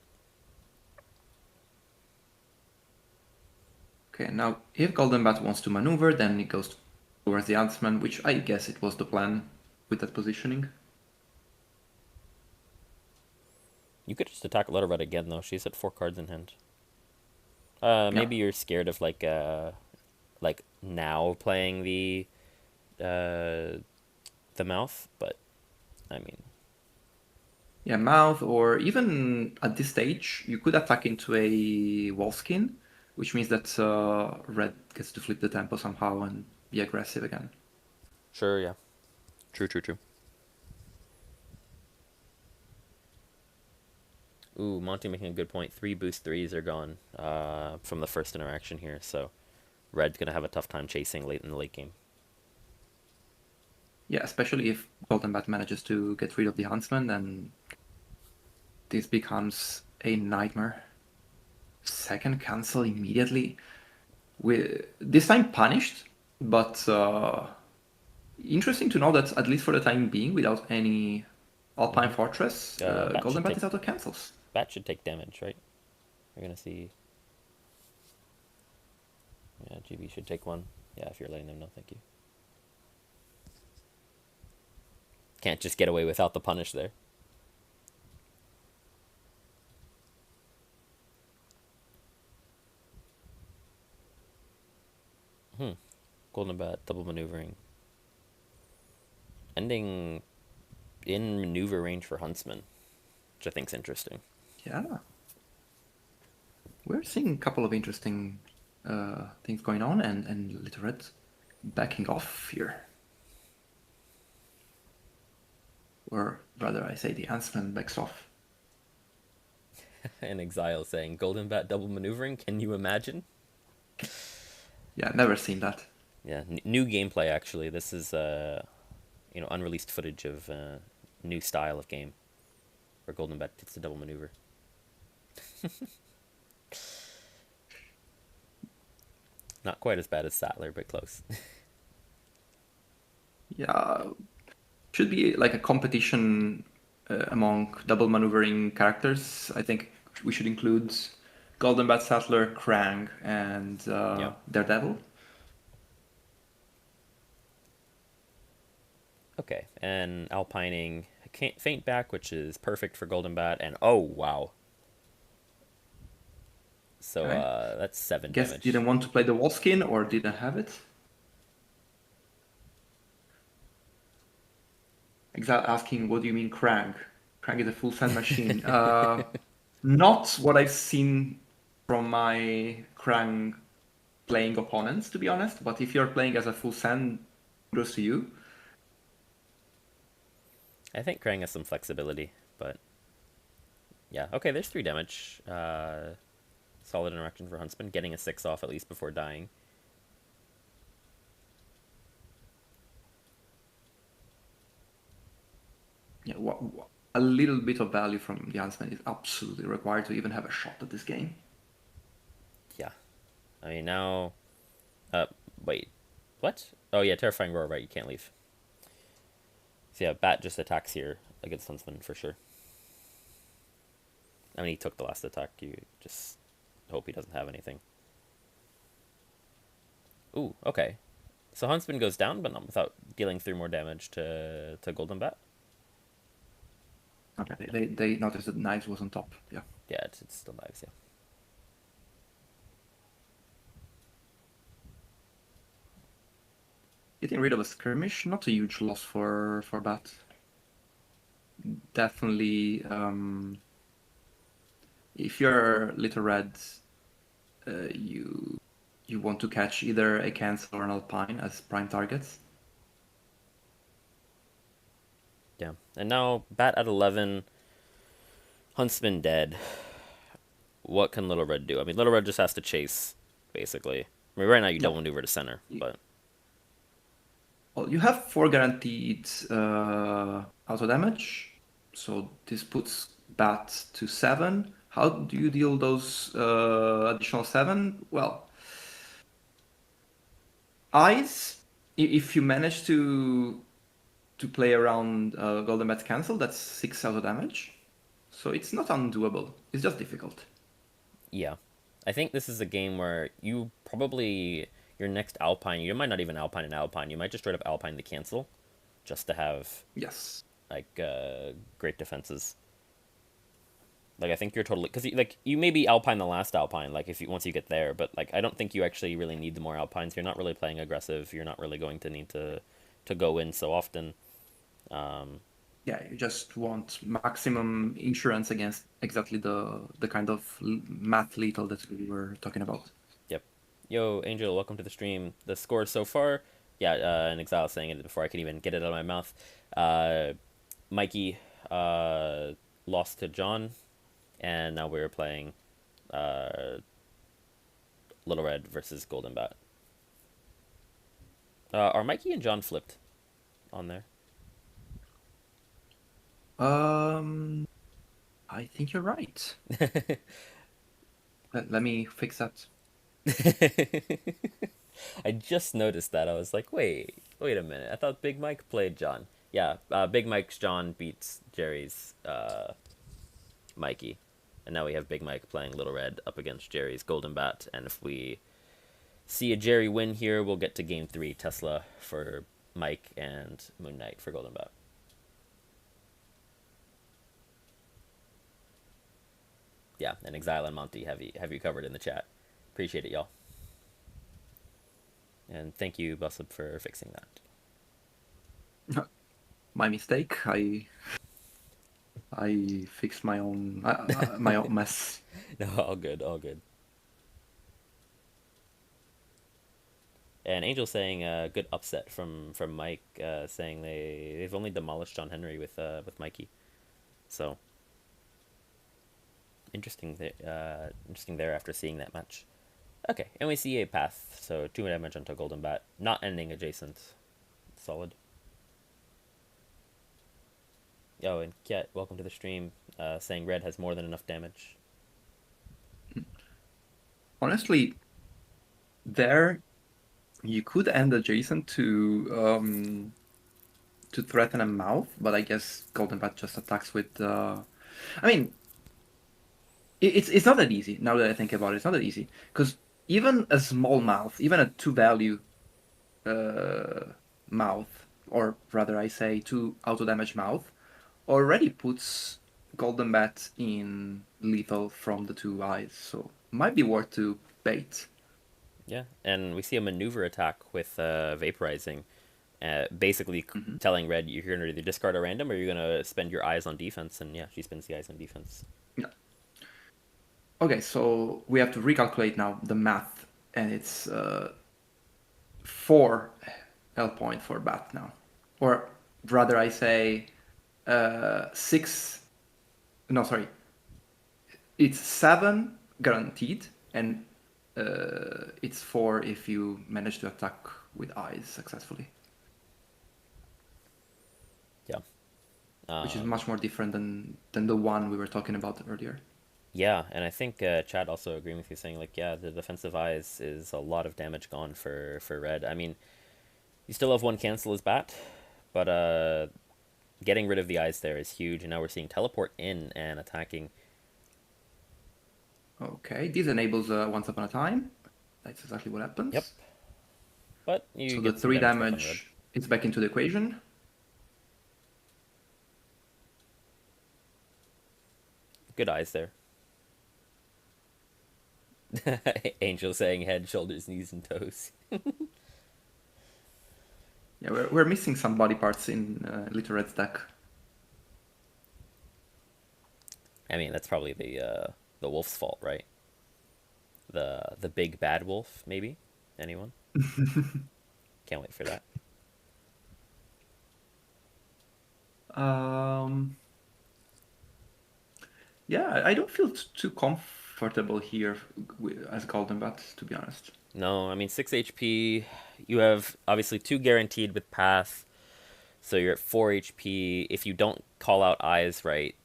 Okay, now if Golden Bat wants to maneuver, then it goes towards the Huntsman, which I guess it was the plan with that positioning. You could just attack Little Red again, though. She's at 4 cards in hand. Yeah. Maybe you're scared of like now playing uh, the mouth, but I mean, Yeah, mouth, or even at this stage, you could attack into a Wolfskin, which means that red gets to flip the tempo somehow and be aggressive again. sure, yeah, true, true, true. Ooh, Monty making a good point. 3 boost 3s are gone from the first interaction here, so Red's gonna have a tough time chasing late in the late game. Yeah, especially if Golden Bat manages to get rid of the Huntsman, then this becomes a nightmare. Second cancel immediately. With this time punished, but Interesting to know that at least for the time being, without any Alpine Mm-hmm. Fortress, Bat Golden should Bat take is out of cancels. Bat should take damage, right? We're gonna see. Yeah, GB should take one. Yeah, if you're letting them know, thank you. Can't just get away without the punish there. Hmm. Golden Bat double maneuvering, ending in maneuver range for Huntsman, which I think's interesting. Yeah, we're seeing a couple of interesting things going on, and Little Red backing off here. Or rather, I say the Huntsman backs off. And Exile saying Golden Bat double maneuvering. Can you imagine? Yeah, never seen that. Yeah, new gameplay actually. This is unreleased footage of new style of game where Golden Bat gets the double maneuver. Not quite as bad as Sattler, but close. Yeah, should be like a competition among double maneuvering characters. I think we should include Golden Bat Sattler, Krang, and Yeah. Daredevil. Okay, and Alpining Faint Back, which is perfect for Golden Bat, and oh wow. So Okay. that's 7 Guess damage. didn't want to play the wall skin or didn't have it. Exact asking, what do you mean Krang? Krang is a full send machine. Not what I've seen from my Krang playing opponents, to be honest. But if you're playing as a full send, kudos to you. I think Krang has some flexibility, but yeah. Okay, there's 3 damage. Solid interaction for Huntsman, getting a 6 off at least before dying. Yeah, a little bit of value from the Huntsman is absolutely required to even have a shot at this game. Yeah. I mean, now. Uh, Wait. What? Oh, yeah, Terrifying Roar, right? You can't leave. So, yeah, Bat just attacks here against Huntsman for sure. I mean, he took the last attack. You just hope he doesn't have anything. Ooh, okay. So Huntsman goes down, but not without dealing 3 more damage to Golden Bat. Okay, they noticed that Knives was on top. Yeah. Yeah, it's still knives, yeah. Getting rid of a skirmish, not a huge loss for Bat. Definitely, if you're Little Red, you want to catch either a Cancel or an Alpine as prime targets. Yeah. And now Bat at 11, Huntsman dead. What can Little Red do? I mean, Little Red just has to chase, basically. I mean, right now you Yeah. don't maneuver to center, but Well, you have 4 guaranteed auto damage, so this puts Bat to 7. How do you deal those additional 7? Well, Eyes, if you manage to play around Golden Bat's cancel, that's 6 auto damage. So it's not undoable. It's just difficult. yeah. I think this is a game where you probably your next Alpine, you might not even Alpine an Alpine. You might just straight up Alpine the cancel, just to have Yes. like great defenses. Like I think you're totally because like you maybe Alpine the last Alpine like if you once you get there, but like I don't think you actually really need the more Alpines. You're not really playing aggressive. You're not really going to need to go in so often. Um, Yeah, you just want maximum insurance against exactly the kind of math lethal that we were talking about. yep. Yo, Angel, welcome to the stream. The score so far, yeah, and Exile saying it before I can even get it out of my mouth. Uh, Mikey lost to John, and now we're playing uh, Little Red versus Golden Bat. Are Mikey and John flipped on there? Um, I think you're right. Let me fix that. I just noticed that. I was like, wait a minute. I thought Big Mike played John. Yeah, Big Mike's John beats Jerry's Mikey. And now we have Big Mike playing Little Red up against Jerry's Golden Bat. And if we see a Jerry win here, we'll get to game 3 Tesla for Mike and Moon Knight for Golden Bat. Yeah, and Exile and Monty have you covered in the chat. Appreciate it, y'all. And thank you, Bussub, for fixing that. My mistake. I fixed my own mess. No, all good, all good. And Angel saying a good upset from Mike, saying they've only demolished John Henry with Mikey. So interesting there after seeing that match. Okay, and we see a path. So 2 damage onto Golden Bat, not ending adjacent. Solid. Oh, and Kiet, welcome to the stream. Saying red has more than enough damage. Honestly, there you could end adjacent to threaten a mouth, but I guess Golden Bat just attacks with. I mean, it's not that easy now that I think about it. It's not that easy because even a small mouth, even a 2 value mouth, or rather, I say 2 auto damage mouth, already puts Golden Bat in lethal from the 2 eyes. So might be worth to bait. Yeah, and we see a maneuver attack with vaporizing, basically telling red you're going to either discard a random or you're going to spend your eyes on defense. And yeah, she spends the eyes on defense. Yeah. Okay, so we have to recalculate now the math, and it's 4 L point for Bat now, or rather, I say 6. No, sorry, it's 7 guaranteed, and it's 4 if you manage to attack with eyes successfully. Yeah. Which is much more different than the one we were talking about earlier. Yeah, and I think Chad also agreeing with you, saying like, yeah, the defensive eyes is a lot of damage gone for red. I mean, you still have 1 cancel as Bat, but getting rid of the eyes there is huge, and now we're seeing teleport in and attacking. Okay, this enables Once Upon a Time. That's exactly what happens. Yep. But you so get the some 3 damage back on red. damage is back into the equation. Good eyes there. Angel saying head, shoulders, knees, and toes. Yeah, we're missing some body parts in Little Red's deck. I mean, that's probably the wolf's fault, right? The big bad wolf, maybe? Anyone? Can't wait for that. Yeah, I don't feel too comfortable here as Golden Bat, to be honest. No, I mean 6 HP. You have obviously 2 guaranteed with Path, so you're at 4 HP. If you don't call out eyes right,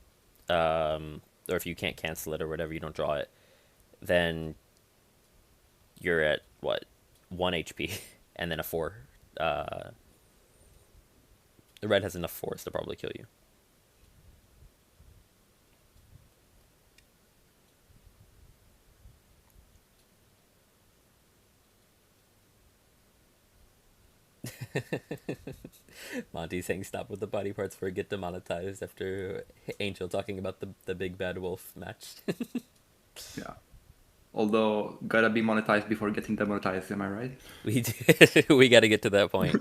or if you can't cancel it or whatever, you don't draw it, then you're at what 1 HP, and then a 4. The red has enough force to probably kill you. Monty saying stop with the body parts for get demonetized after Angel talking about the big bad wolf match. Yeah. Although, gotta be monetized before getting demonetized, am I right? We got to get to that point.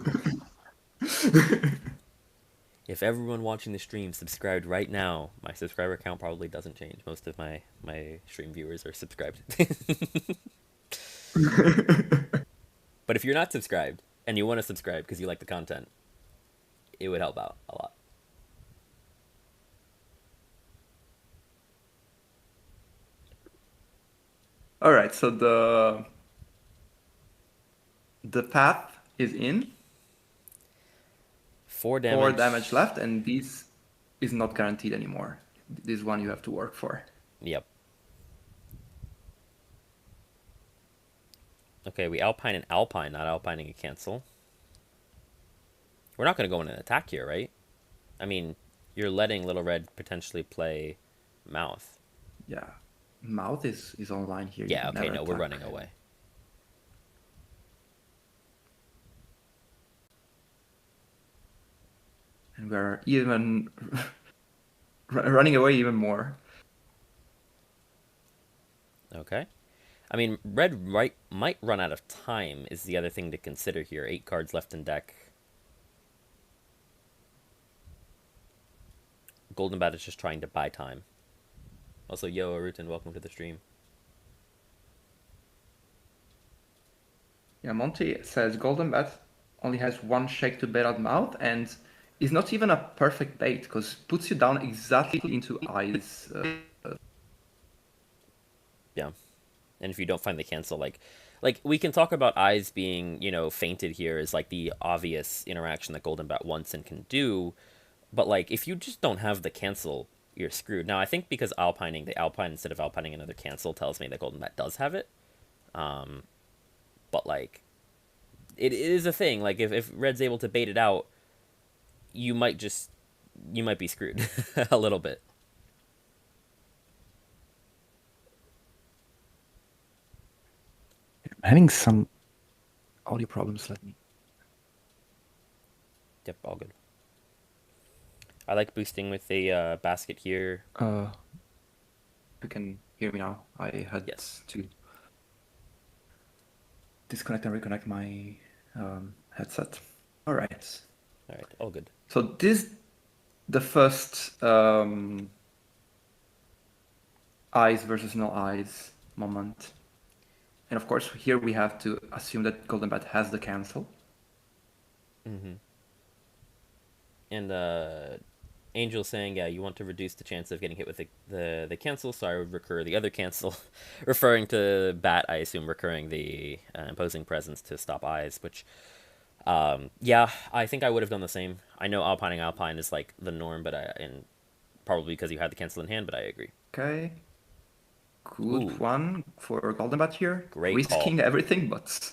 If everyone watching the stream subscribed right now, my subscriber count probably doesn't change. Most of my stream viewers are subscribed. But if you're not subscribed and you want to subscribe because you like the content, it would help out a lot. All right, so the path is in. 4 damage. 4 damage left, and this is not guaranteed anymore. This one you have to work for. Yep. Okay, we Alpine and Alpine, not Alpining a cancel. We're not going to go in an attack here, right? I mean, you're letting Little Red potentially play Mouth. Yeah. Mouth is online here. You Yeah, can okay, never no, we're attack. running away. And we're even running away even more. Okay. I mean, Red might run out of time, is the other thing to consider here. 8 cards left in deck. Golden Bat is just trying to buy time. Also, yo, Arutan, welcome to the stream. Yeah, Monty says Golden Bat only has one shake to bait out Mouth and is not even a perfect bait because puts you down exactly into eyes. Yeah. And if you don't find the cancel, like we can talk about eyes being, fainted here as like the obvious interaction that Golden Bat wants and can do, but like if you just don't have the cancel, you're screwed. Now I think because Alpining, the Alpine instead of Alpining another cancel tells me that Golden Bat does have it. But like it is a thing. Like if Red's able to bait it out, you might just you might be screwed a little bit. I'm having some audio problems. Let me. Yep, all good. I like boosting with a basket here. You can hear me now. I had Yes. to disconnect and reconnect my headset. All right. All right, all good. So this the first eyes versus no eyes moment. And of course, here we have to assume that Golden Bat has the cancel. And Angel saying, yeah, you want to reduce the chance of getting hit with the cancel, so I would recur the other cancel, referring to Bat, I assume, recurring the imposing presence to stop eyes, which, yeah, I think I would have done the same. I know Alpining Alpine is like the norm, but and probably because you had the cancel in hand, but I agree. Okay. Good Ooh, one for Golden Bat here. great call. Risking everything, but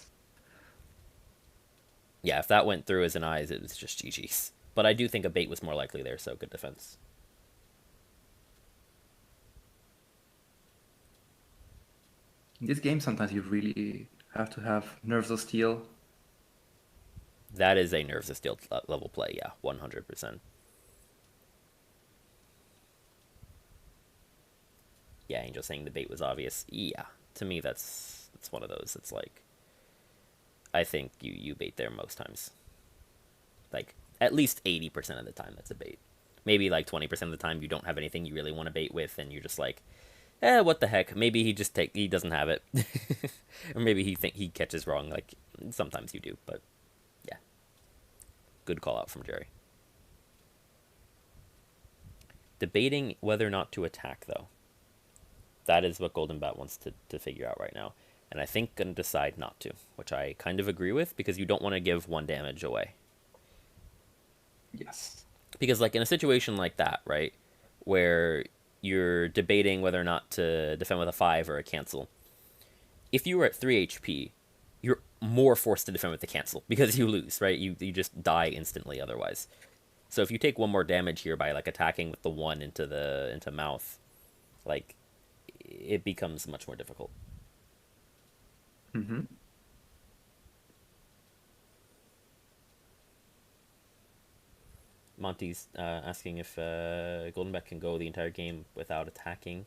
Yeah, if that went through as an eyes, it was just GG's. But I do think a bait was more likely there, so good defense. in this game, sometimes you really have to have nerves of steel. That is a Nerves of Steel level play, yeah, 100%. Yeah, Angel saying the bait was obvious. Yeah, to me that's one of those. It's like I think you bait there most times. Like at least 80% of the time that's a bait. Maybe like 20% of the time you don't have anything you really want to bait with, and you're just like, what the heck? Maybe he doesn't have it, or maybe he catches wrong. Like sometimes you do, but yeah, good call out from Jerry. Debating whether or not to attack though. That is what Golden Bat wants to figure out right now. And I think going to decide not to, which I kind of agree with because you don't want to give 1 damage away. Yes. Because like in a situation like that, right, where you're debating whether or not to defend with a 5 or a cancel, if you were at 3 HP, you're more forced to defend with the cancel because you lose, right? You just die instantly otherwise. So if you take 1 more damage here by like attacking with the 1 into mouth, like it becomes much more difficult. Mm-hmm. Monty's asking if Golden Bat can go the entire game without attacking.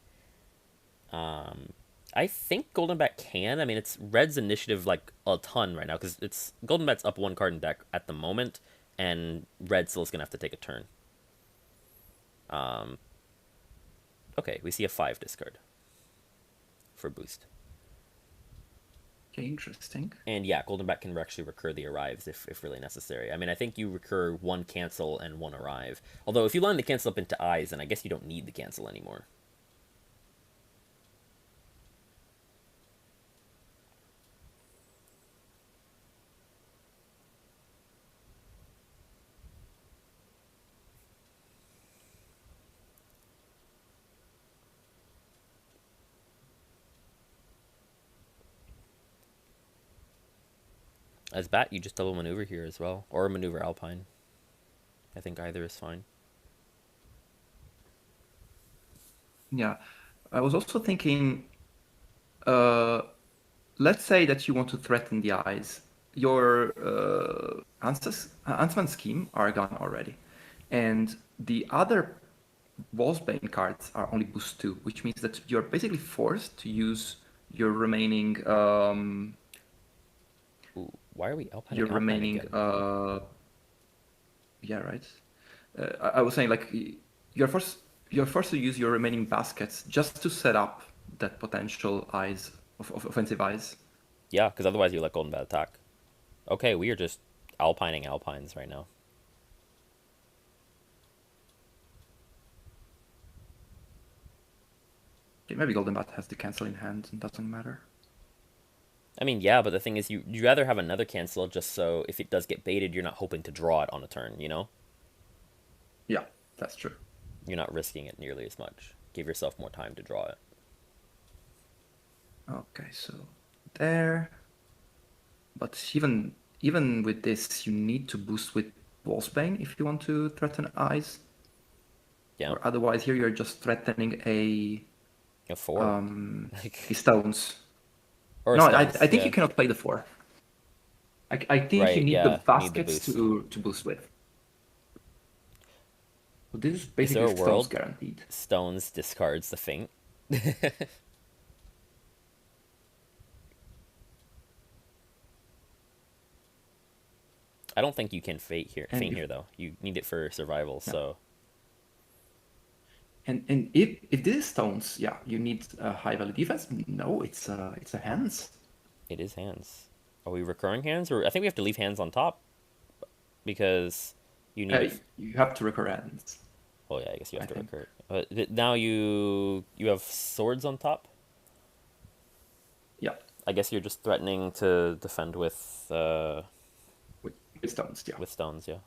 I think Golden Bat can. I mean, it's Red's initiative like a ton right now because it's Golden Bat's up 1 card in deck at the moment, and Red still is gonna have to take a turn. Okay, we see a 5 discard for boost. Okay, interesting. And yeah, Golden Bat can actually recur the arrives if really necessary. I mean, I think you recur 1 cancel and 1 arrive. Although if you line the cancel up into eyes, then I guess you don't need the cancel anymore. As bat, you just double maneuver here as well, or maneuver Alpine. I think either is fine. Yeah. I was also thinking, uh, let's say that you want to threaten the eyes. Your Ansman scheme are gone already. And the other Wolfsbane cards are only boost 2, which means that you're basically forced to use your remaining Ooh, why are we your Alpining Alpine remaining again? yeah, right. I was saying like you're forced you're forced to use your remaining baskets just to set up that potential eyes of offensive eyes. Yeah, because otherwise you let Golden Bat attack. Okay, we are just Alpining Alpines right now. Okay, maybe Golden Bat has the cancel in hand and doesn't matter. I mean, yeah, but the thing is, you'd rather have another cancel just so if it does get baited, you're not hoping to draw it on a turn, you know? Yeah, that's true. You're not risking it nearly as much. Give yourself more time to draw it. Okay, so there. But even with this, you need to boost with Wolfsbane if you want to threaten eyes. Yeah, Or otherwise, here you're just threatening a four, a like stones. or No, stones. I think you Yeah, cannot play the 4. I think you right. need the Yeah, you need the baskets boost. to boost with. So this is Is there basically a stones world guaranteed. stones discards the feint? I don't think you can fate here. And Feint if here though. You need it for survival. yeah, So and if this is stones, yeah, you need a high value defense. No, it's a hands. it is hands. Are we recurring hands, or I think we have to leave hands on top because you need it. You have to recur hands, Oh yeah, I guess you have I to think. recur. But now you have swords on top. Yeah, I guess you're just threatening to defend with, with stones. Yeah. with stones. Yeah.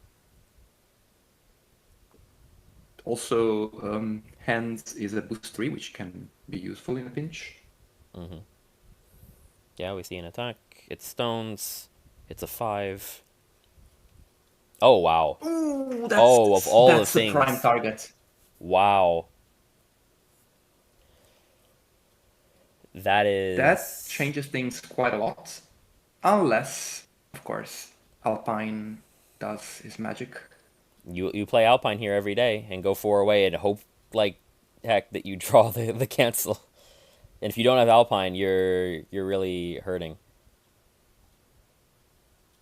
Also, hands is a boost 3, which can be useful in a pinch. Mm-hmm. Yeah, we see an attack. It's stones. It's a 5. Oh wow. Ooh, Oh, of all the that's the prime things. target. Wow. That That is. changes things quite a lot. Unless, of course, Alpine does his magic. You play Alpine here every day and go 4 away and hope like heck that you draw the cancel. And if you don't have Alpine, you're really hurting.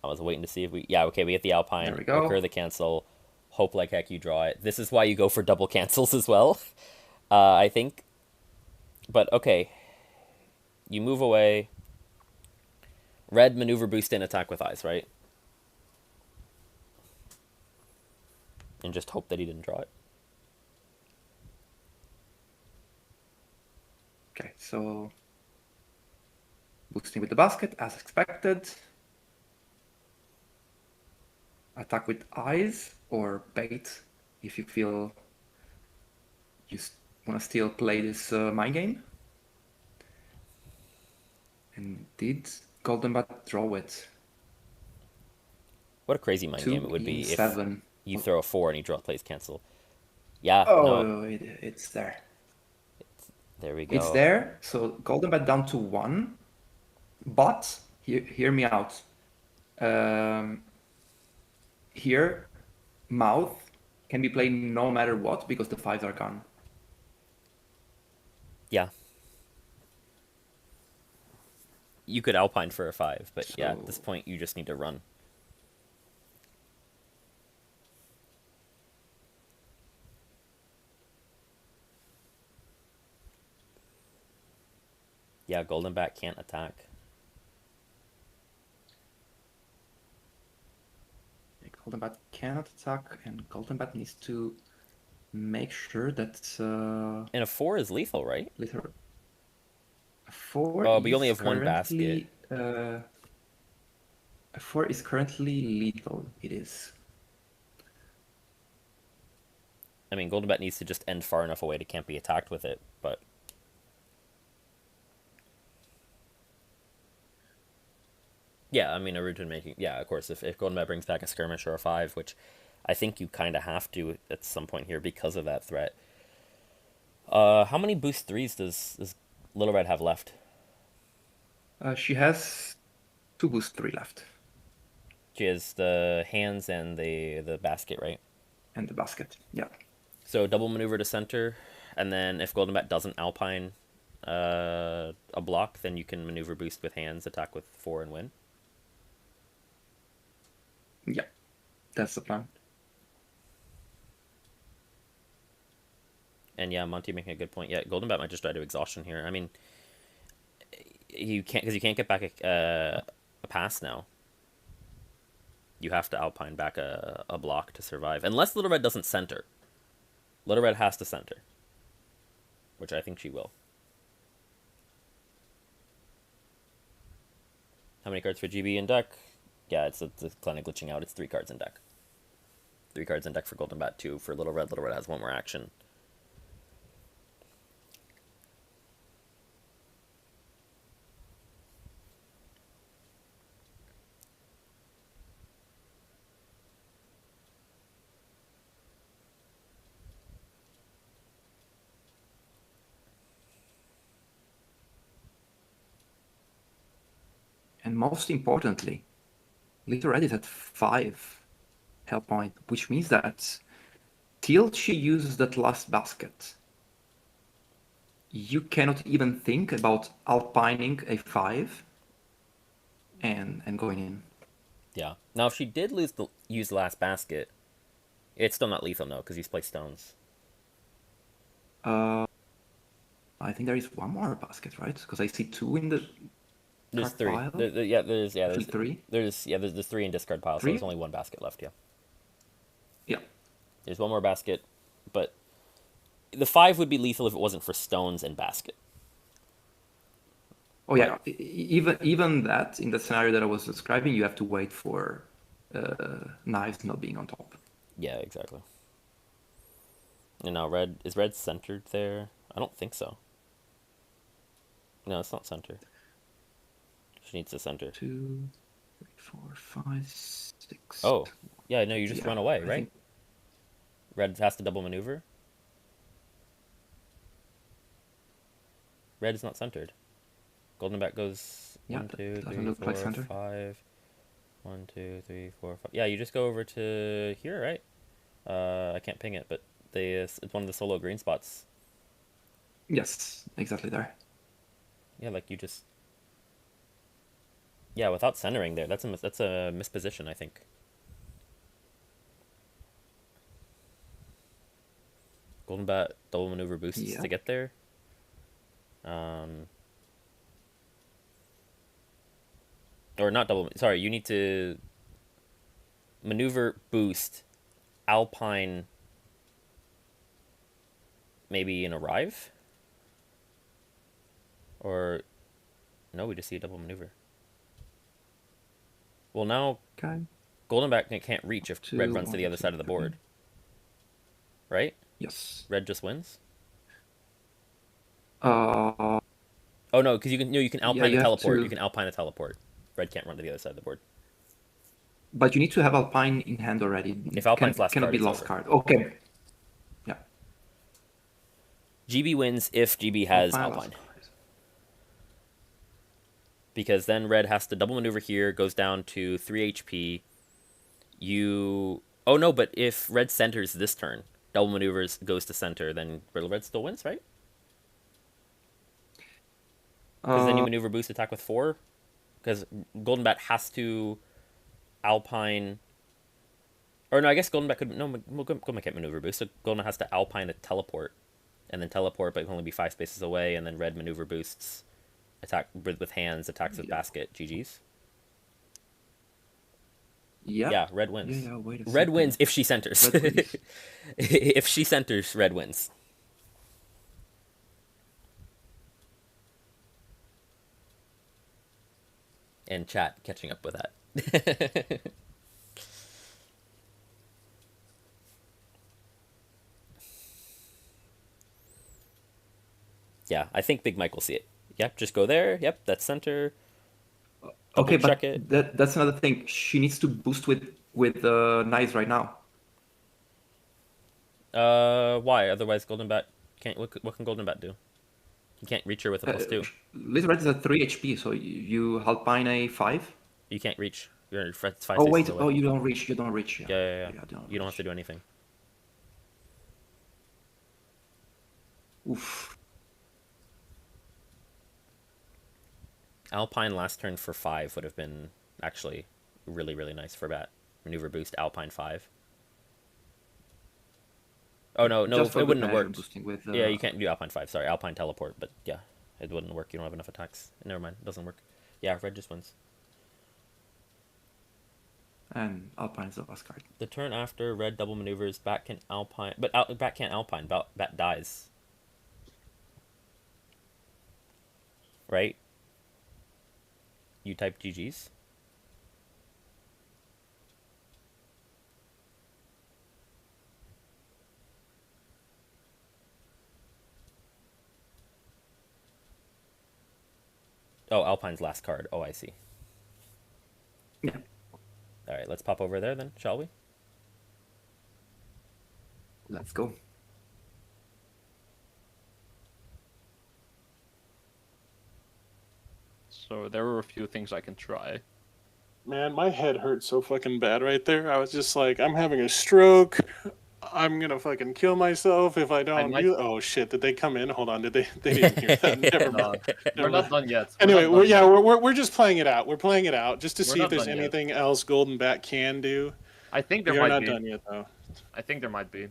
I was waiting to see if we yeah, okay, we get the There Alpine, we recur go. the cancel, hope like heck you draw it. This is why you go for double cancels as well. I think. But okay, you move away. Red maneuver boost in attack with eyes, right? And just hope that he didn't draw it. Okay, so boosting with the basket as expected. Attack with eyes or bait if you feel you want to still play this mind game. And did Golden Bat draw it? What a crazy mind game 2 it would in be if 7. you throw a 4 and he draw plays cancel. Yeah, no, Oh, it's there. there we It's go. there. So Golden Bat down to 1. But hear me out. Um, here, mouth can be played no matter what because the 5s are gone. Yeah, you could Alpine for a 5, but yeah, at this So point you just need to run. Yeah, Golden Bat can't attack. Golden Bat cannot attack, and Golden Bat needs to make sure that And a 4 is lethal, right? little 4 Oh, but you only is have one basket. currently 4 is currently lethal. It is. I mean, Golden Bat needs to just end far enough away to can't be attacked with it, but yeah, I mean, originally making, yeah, of course, if Golden Bat brings back a skirmish or a 5, which I think you kind of have to at some point here because of that threat. How many boost 3s does Little Red have left? She has 2 boost 3 left, She has the hands and the basket, right? and the basket. Yeah. So double maneuver to center, and then if Golden Bat doesn't Alpine a block, then you can maneuver boost with hands, attack with 4, and win. Yeah. That's the plan. And yeah, Monty making a good point. Yeah, Golden Bat might just die to exhaustion here. I mean, you can't because you can't get back a pass now. You have to Alpine back a block to survive, unless Little Red doesn't center. Little Red has to center, which I think she will. How many cards for GB in deck? Yeah, it's kind of glitching out. It's 3 cards in deck. 3 cards in deck for Golden Bat, 2 for Little Red. Little Red has 1 more action. And most importantly, Little Red is at 5 health point, which means that till she uses that last basket, you cannot even think about alpining a 5 and going in. Yeah. Now, if she did use the last basket, it's still not lethal, no, because he's played stones. I think there is one more basket, right? Because I see 2 in the There's card 3. pile. There's 3. there's 3 in discard pile, so 3? there's only 1 basket left. Yeah. Yeah. There's 1 more basket, but the 5 would be lethal if it wasn't for stones and basket. Oh yeah. Even that in the scenario that I was describing, you have to wait for knives not being on top. Yeah, exactly. And now red centered there? I don't think so. No, it's not centered. She needs to center. 2, 3, 4, 5, 6. Oh, yeah, no, you just Yeah, run away, I right? think Red has to double maneuver. Red is not centered. Golden Bat goes yeah, 1, 2, that doesn't 3, look like 4, center. 5. 1, 2, 3, 4, 5. Yeah, you just go over to here, right? I can't ping it, but it's one of the solo green spots. Yes, exactly there. Yeah, like you just. Yeah, without centering there, that's a misposition, I think. Golden Bat double maneuver boosts Yeah. to get there. Or not double. Sorry, you need to maneuver boost, Alpine, maybe in arrive. Or no, we just see a double maneuver. Well, now Okay. Golden Bat can't reach if 2, Red runs to 1, the other 2, side of the 3. board, right? Yes. Red just wins. Uh, Oh no, because you can yeah, Alpine you a have teleport. to, You can Alpine a teleport. Red can't run to the other side of the board. but you need to have Alpine in hand already. If Alpine's last Cannot card, be it's last over. card. Okay. Yeah. GB wins if GB has Alpine last Alpine. card. Because then Red has to double maneuver here, goes down to 3 HP. Oh no, but if Red centers this turn, double maneuvers goes to center, then Red still wins, right? Because then you Uh, maneuver boost attack with 4. Because Golden Bat has to Alpine. Or no, I guess Golden Bat could. No, Golden Bat can't maneuver boost. So Golden Bat has to Alpine a teleport. And then teleport, but it can only be 5 spaces away. And then Red maneuver boosts. Attack with hands, attacks with yeah. basket. GG's. Yeah. Yeah, Red wins. Yeah, wait a Red second. wins if she centers. Red wins. If she centers, Red wins. And chat catching up with that. Yeah, I think Big Mike will see it. Yep, just go there. Yep, that's center. double Okay, check but it. that's another thing. She needs to boost with knives right now. Why? Otherwise, Golden Bat can't. What can Golden Bat do? You can't reach her with a +2. Little Red is at 3 HP, so you Alpine a 5. You can't reach. You're 5 spaces Oh wait, away. oh you don't reach, Yeah, Yeah, yeah, yeah. yeah, you don't You don't have to reach. do anything. Oof. Alpine last turn for 5 would have been actually really, really nice for Bat. Maneuver boost Alpine 5. Oh no, no, Just it for good wouldn't have measure, worked. boosting with Yeah, you can't do Alpine 5. Sorry, Alpine teleport, but yeah, it wouldn't work. You don't have enough attacks. Never mind, it doesn't work. Yeah, red just wins. and Alpine is the last card. The turn after red double maneuvers, Bat can Alpine, but Bat can't Alpine. Bat dies. Right? You type GG's. Oh, Alpine's last card. Oh, I see. Yeah, All right, let's pop over there then, shall we? let's go. So there were a few things I can try. Man, my head hurt so fucking bad right there. I was just like, I'm having a stroke. I'm gonna fucking kill myself if I don't might- do. Oh shit! Did they come in? Hold on. Did they? They didn't hear that. Never mind. We're not done yet. Anyway, not done yet. we're just playing it out. We're playing it out just to We're see if not there's done yet. anything else Golden Bat can do. I think there We are might not be. done yet, though. I think there might be.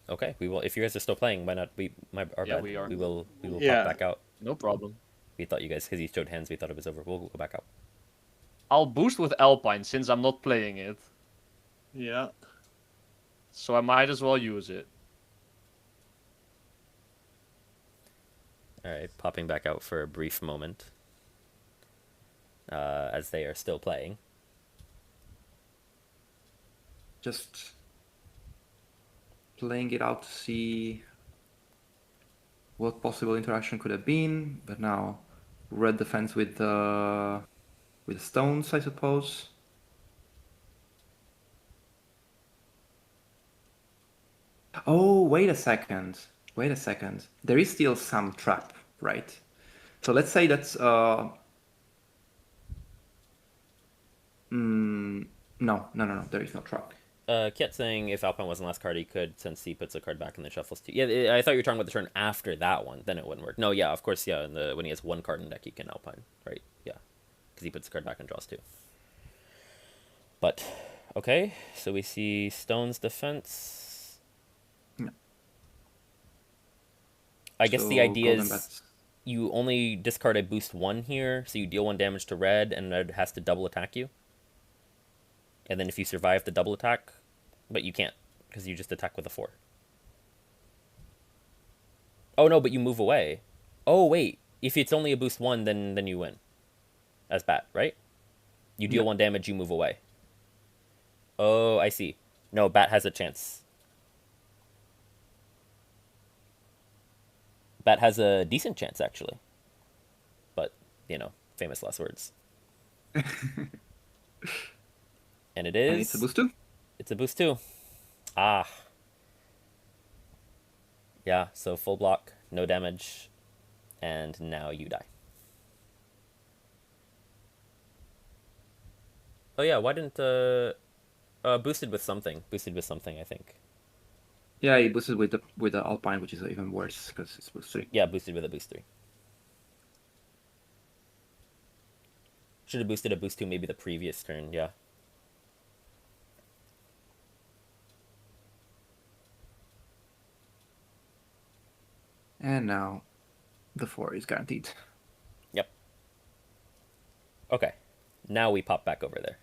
Okay, we will. If you guys are still playing, why not? Our Yeah, bad. we are. We will Yeah. pop back out. No problem. We thought you guys, because you showed hands, we thought it was over. We'll go back out. I'll boost with Alpine since I'm not playing it. Yeah. So I might as well use it. All right, popping back out for a brief moment. As they are still playing. Just playing it out to see what possible interaction could have been, but now red defense with stones, I suppose. Oh, wait a second. Wait a second. There is still some trap, right? So let's say that's no. There is no trap. Kiet saying if Alpine wasn't last card, he could, since he puts a card back and then shuffles two. Yeah, I thought you were talking about the turn after that one. Then it wouldn't work. No, yeah, of course, yeah. When he has one card in deck, he can Alpine, right? Yeah, because he puts the card back and draws two. But okay, so we see Stone's defense. Yeah. I guess the So idea Golden is Bats. you only discard a boost one here, so you deal one damage to red, and red has to double attack you. And then if you survive the double attack, but you can't, because you just attack with a 4. Oh no, but you move away. Oh wait, if it's only a boost 1, then you win. As Bat, right? You deal Yeah. 1 damage, you move away. Oh, I see. No, Bat has a chance. Bat has a decent chance, actually. But, famous last words. And it is... And it's a boost too. It's a boost too. Ah. Yeah, so full block, no damage, and now you die. Oh yeah, why didn't boosted with something? Boosted with something, I think. Yeah, he boosted with the Alpine, which is even worse because it's boost 3. Yeah, boosted with a boost 3. Should have boosted a boost 2 maybe the previous turn, yeah. And now the 4 is guaranteed. Yep. Okay. Now we pop back over there.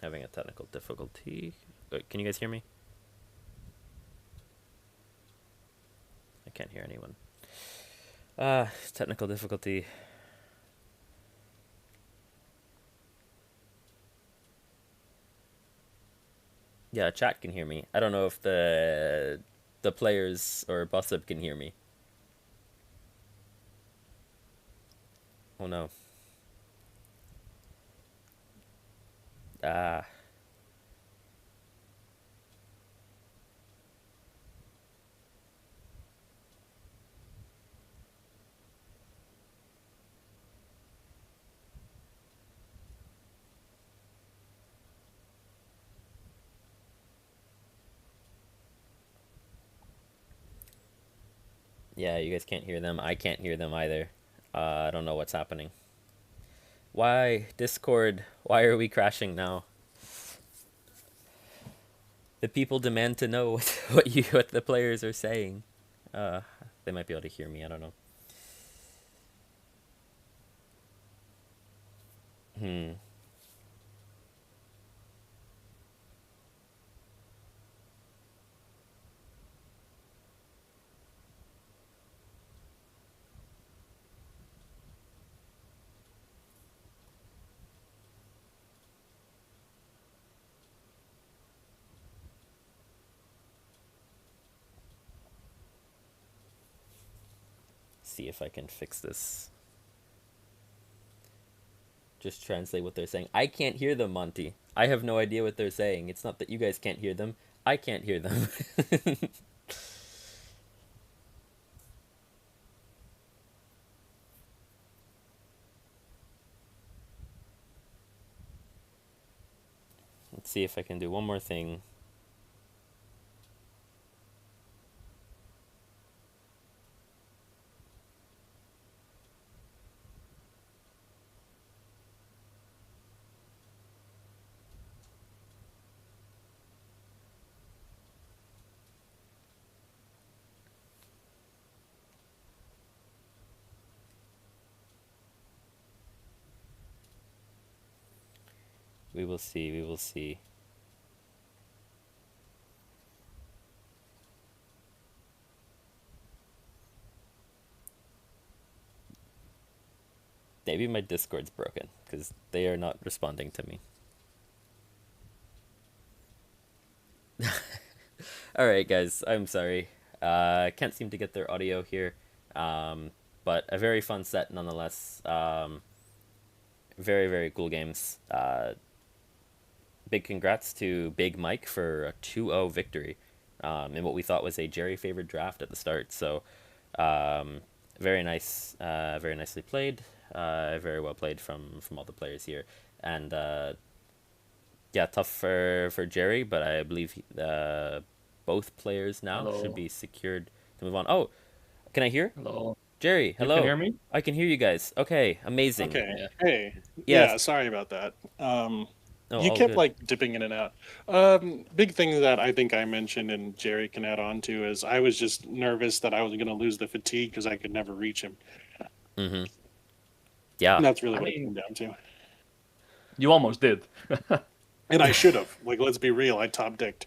Having a technical difficulty. Wait, can you guys hear me? I can't hear anyone. Technical difficulty. Yeah, chat can hear me. I don't know if the players or Bussip can hear me. Oh no. Ah. Yeah, you guys can't hear them. I can't hear them either. I don't know what's happening. Why Discord? Why are we crashing now? The people demand to know what the players are saying. Uh, they might be able to hear me. I don't know. Hmm. See if I can fix this. Just translate what they're saying. I can't hear them, Monty. I have no idea what they're saying. It's not that you guys can't hear them. I can't hear them. Let's see if I can do one more thing. We will see. We will see. Maybe my Discord's broken because they are not responding to me. All right, guys. I'm sorry. I can't seem to get their audio here, but a very fun set nonetheless. Very very cool games. Big congrats to Big Mike for a 2-0 victory in what we thought was a Jerry favored draft at the start. So very nice, very nicely played. Very well played from all the players here, and yeah, tough for Jerry, but I believe both players now should Hello. be secured to move on. Oh, can I hear? Hello. Jerry, You can hello. hear me? I can hear you guys. Okay, amazing. Okay. Yeah. Hey. Yes. Yeah, sorry about that. Oh, You all kept good. like dipping in and out. Big thing that I think I mentioned and Jerry can add on to is I was just nervous that I was going to lose the fatigue because I could never reach him. Mm-hmm. Yeah. And that's really I what it mean, came down to. you almost did. And I should have. Like, let's be real. I top decked.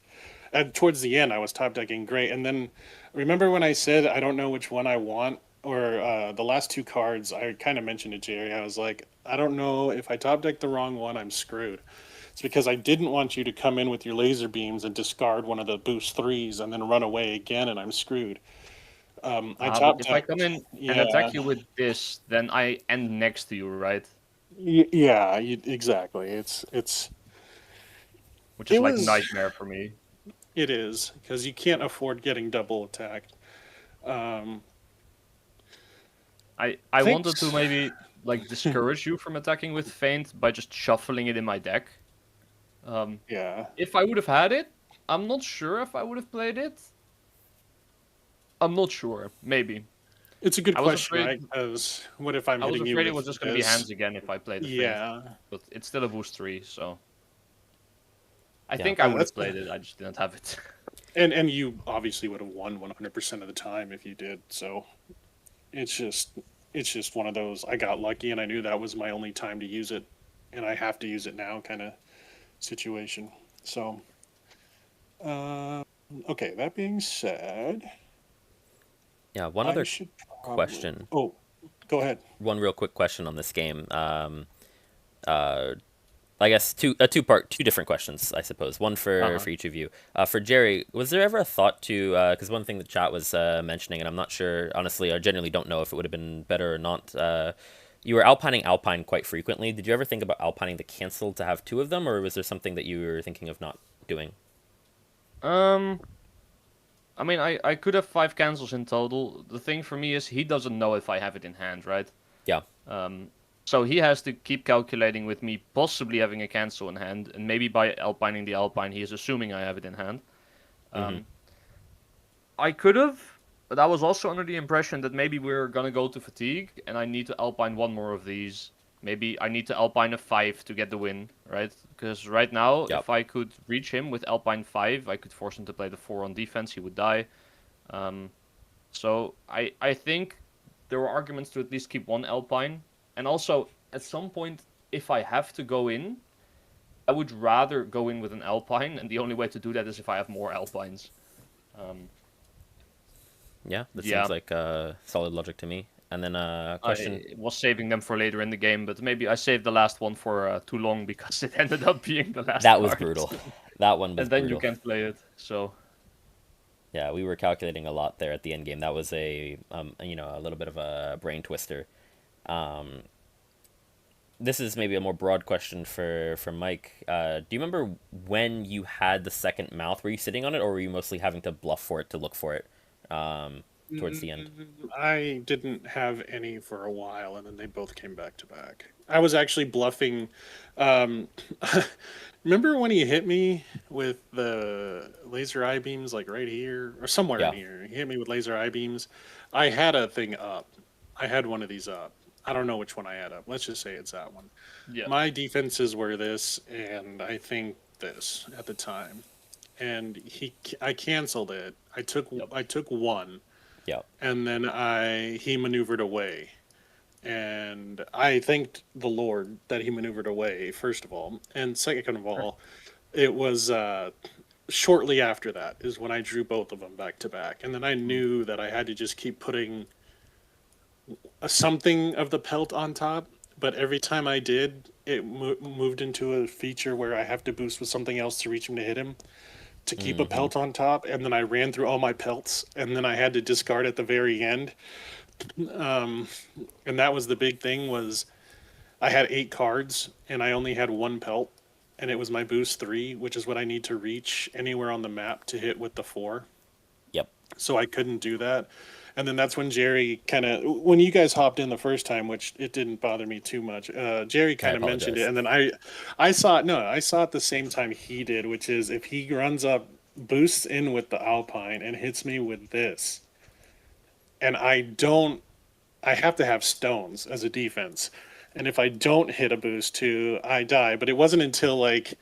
And towards the end, I was top decking great. And then, remember when I said I don't know which one I want, or the last two cards? I kind of mentioned to Jerry. I was like, I don't know if I top deck the wrong one, I'm screwed. It's because I didn't want you to come in with your laser beams and discard one of the boost threes and then run away again, and I'm screwed. I But top if I come decked. in and Yeah, attack you with this, then I end next to you, right? yeah, exactly. Which is It like was nightmare for me. it is because you can't afford getting double attacked. Um, I wanted to thanks. maybe like discourage you from attacking with feint by just shuffling it in my deck. Um, Yeah, if I would have had it, I'm not sure if I would have played it. I'm not sure. Maybe. it's a good I was question, afraid right? Because what if I'm I was hitting you afraid it with was just gonna be this? hands again if I played the feint. Yeah, But it's still a boost 3, so I Yeah. think I would that's have played it, I just didn't have it. and you obviously would have won 100% of the time if you did. So it's just it's just one of those. I got lucky, and I knew that was my only time to use it, and I have to use it now, kind of situation. So, okay. That being said, Yeah, one I other should probably. question. Oh, go ahead. One real quick question on this game. Uh, I guess two different questions, I suppose. One Uh-huh. for each of you. For Jerry, was there ever a thought to? Because one thing the chat was mentioning, and I'm not sure. Honestly, I genuinely don't know if it would have been better or not. You were alpining Alpine quite frequently. Did you ever think about alpining the cancel to have two of them, or was there something that you were thinking of not doing? Um, I mean, I could have 5 cancels in total. The thing for me is he doesn't know if I have it in hand, right? Yeah. Um, so he has to keep calculating with me possibly having a cancel in hand, and maybe by alpining the Alpine, he is assuming I have it in hand. Mm-hmm. Um, I could have, but I was also under the impression that maybe we're gonna go to fatigue, and I need to alpine one more of these. Maybe I need to alpine a 5 to get the win, right? Because right now, Yep. if I could reach him with alpine 5, I could force him to play the 4 on defense. He would die. Um, so I think there were arguments to at least keep one alpine, and also at some point, if I have to go in, I would rather go in with an alpine, and the only way to do that is if I have more alpines. Um, Yeah, that seems yeah, like solid logic to me. And then a question. I was saving them for later in the game, but maybe I saved the last one for too long because it ended up being the last That was card, brutal. That one was and then you brutal. can't play it. So Yeah, we were calculating a lot there at the end game. That was a little bit of a brain twister. Um, this is maybe a more broad question for Mike. Do you remember when you had the second mouth? Were you sitting on it, or were you mostly having to bluff for it to look for it towards the end? I didn't have any for a while, and then they both came back to back. I was actually bluffing. Um, remember when he hit me with the laser eye beams, like right here or somewhere in Yeah. here? He hit me with laser eye beams. I had a thing up. I had one of these up. I don't know which one I had up. Let's just say it's that one. yeah, My defenses were this, and I think this at the time. And I canceled it. yep, I took one, Yeah. and then he maneuvered away, and I thanked the Lord that he maneuvered away, first of all, and second of sure. all, it was shortly after that is when I drew both of them back to back, and then I Mm. knew that I had to just keep putting something of the pelt on top. But every time I did, it moved into a feature where I have to boost with something else to reach him to hit him to keep a Mm-hmm. pelt on top, and then I ran through all my pelts, and then I had to discard at the very end. Um, and that was the big thing was I had 8 cards and I only had one pelt, and it was my boost 3, which is what I need to reach anywhere on the map to hit with the 4. Yep. So I couldn't do that. And then that's when Jerry kind of, when you guys hopped in the first time, which it didn't bother me too much. Jerry I kind of mentioned it, apologize. and then I saw it. No, I saw it the same time he did, which is if he runs up, boosts in with the Alpine, and hits me with this, and I have to have stones as a defense, and if I don't hit a boost two, I die. But it wasn't until like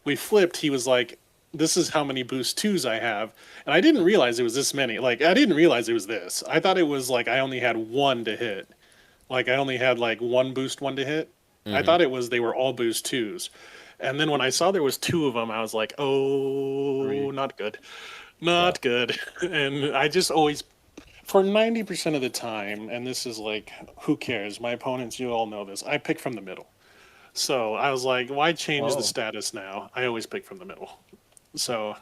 we flipped, he was like, "This is how many boost twos I have," and I didn't realize it was this many. Like I didn't realize it was this. I thought it was like I only had one to hit. Like I only had like one boost one to hit. I Mm-hmm. thought it was they were all boost twos. And then when I saw there was two of them, I was like, "Oh, Three. not good, Yeah. not good." And I just always, for 90% of the time, and this is like, who cares? My opponents, you all know this. I pick from the middle. So I was like, why change the Oh, status now? I always pick from the middle. So,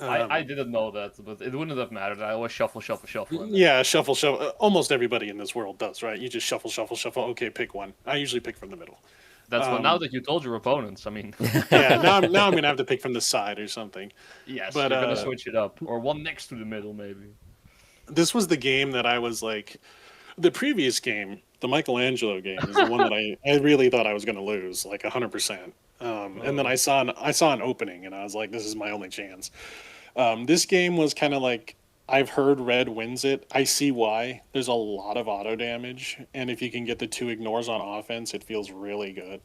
I um, didn't know that, but it wouldn't have mattered. I always shuffle, shuffle, shuffle, and then yeah, shuffle, shuffle. Almost everybody in this world does, right? You just shuffle, shuffle, shuffle. Okay, pick one. I usually pick from the middle. that's what. Now Um, that you told your opponents, I mean, yeah, now I'm gonna have to pick from the side or something. yes, But you're gonna switch it up, or one next to the middle, maybe. this was the game that I was like, the previous game, the Michelangelo game, is the one that I really thought I was gonna lose, like 100%. And then Oh, I saw an opening, and I was like, this is my only chance. This game was kind of like, I've heard red wins it. I see why. There's a lot of auto damage, and if you can get the 2 ignores on offense, it feels really good.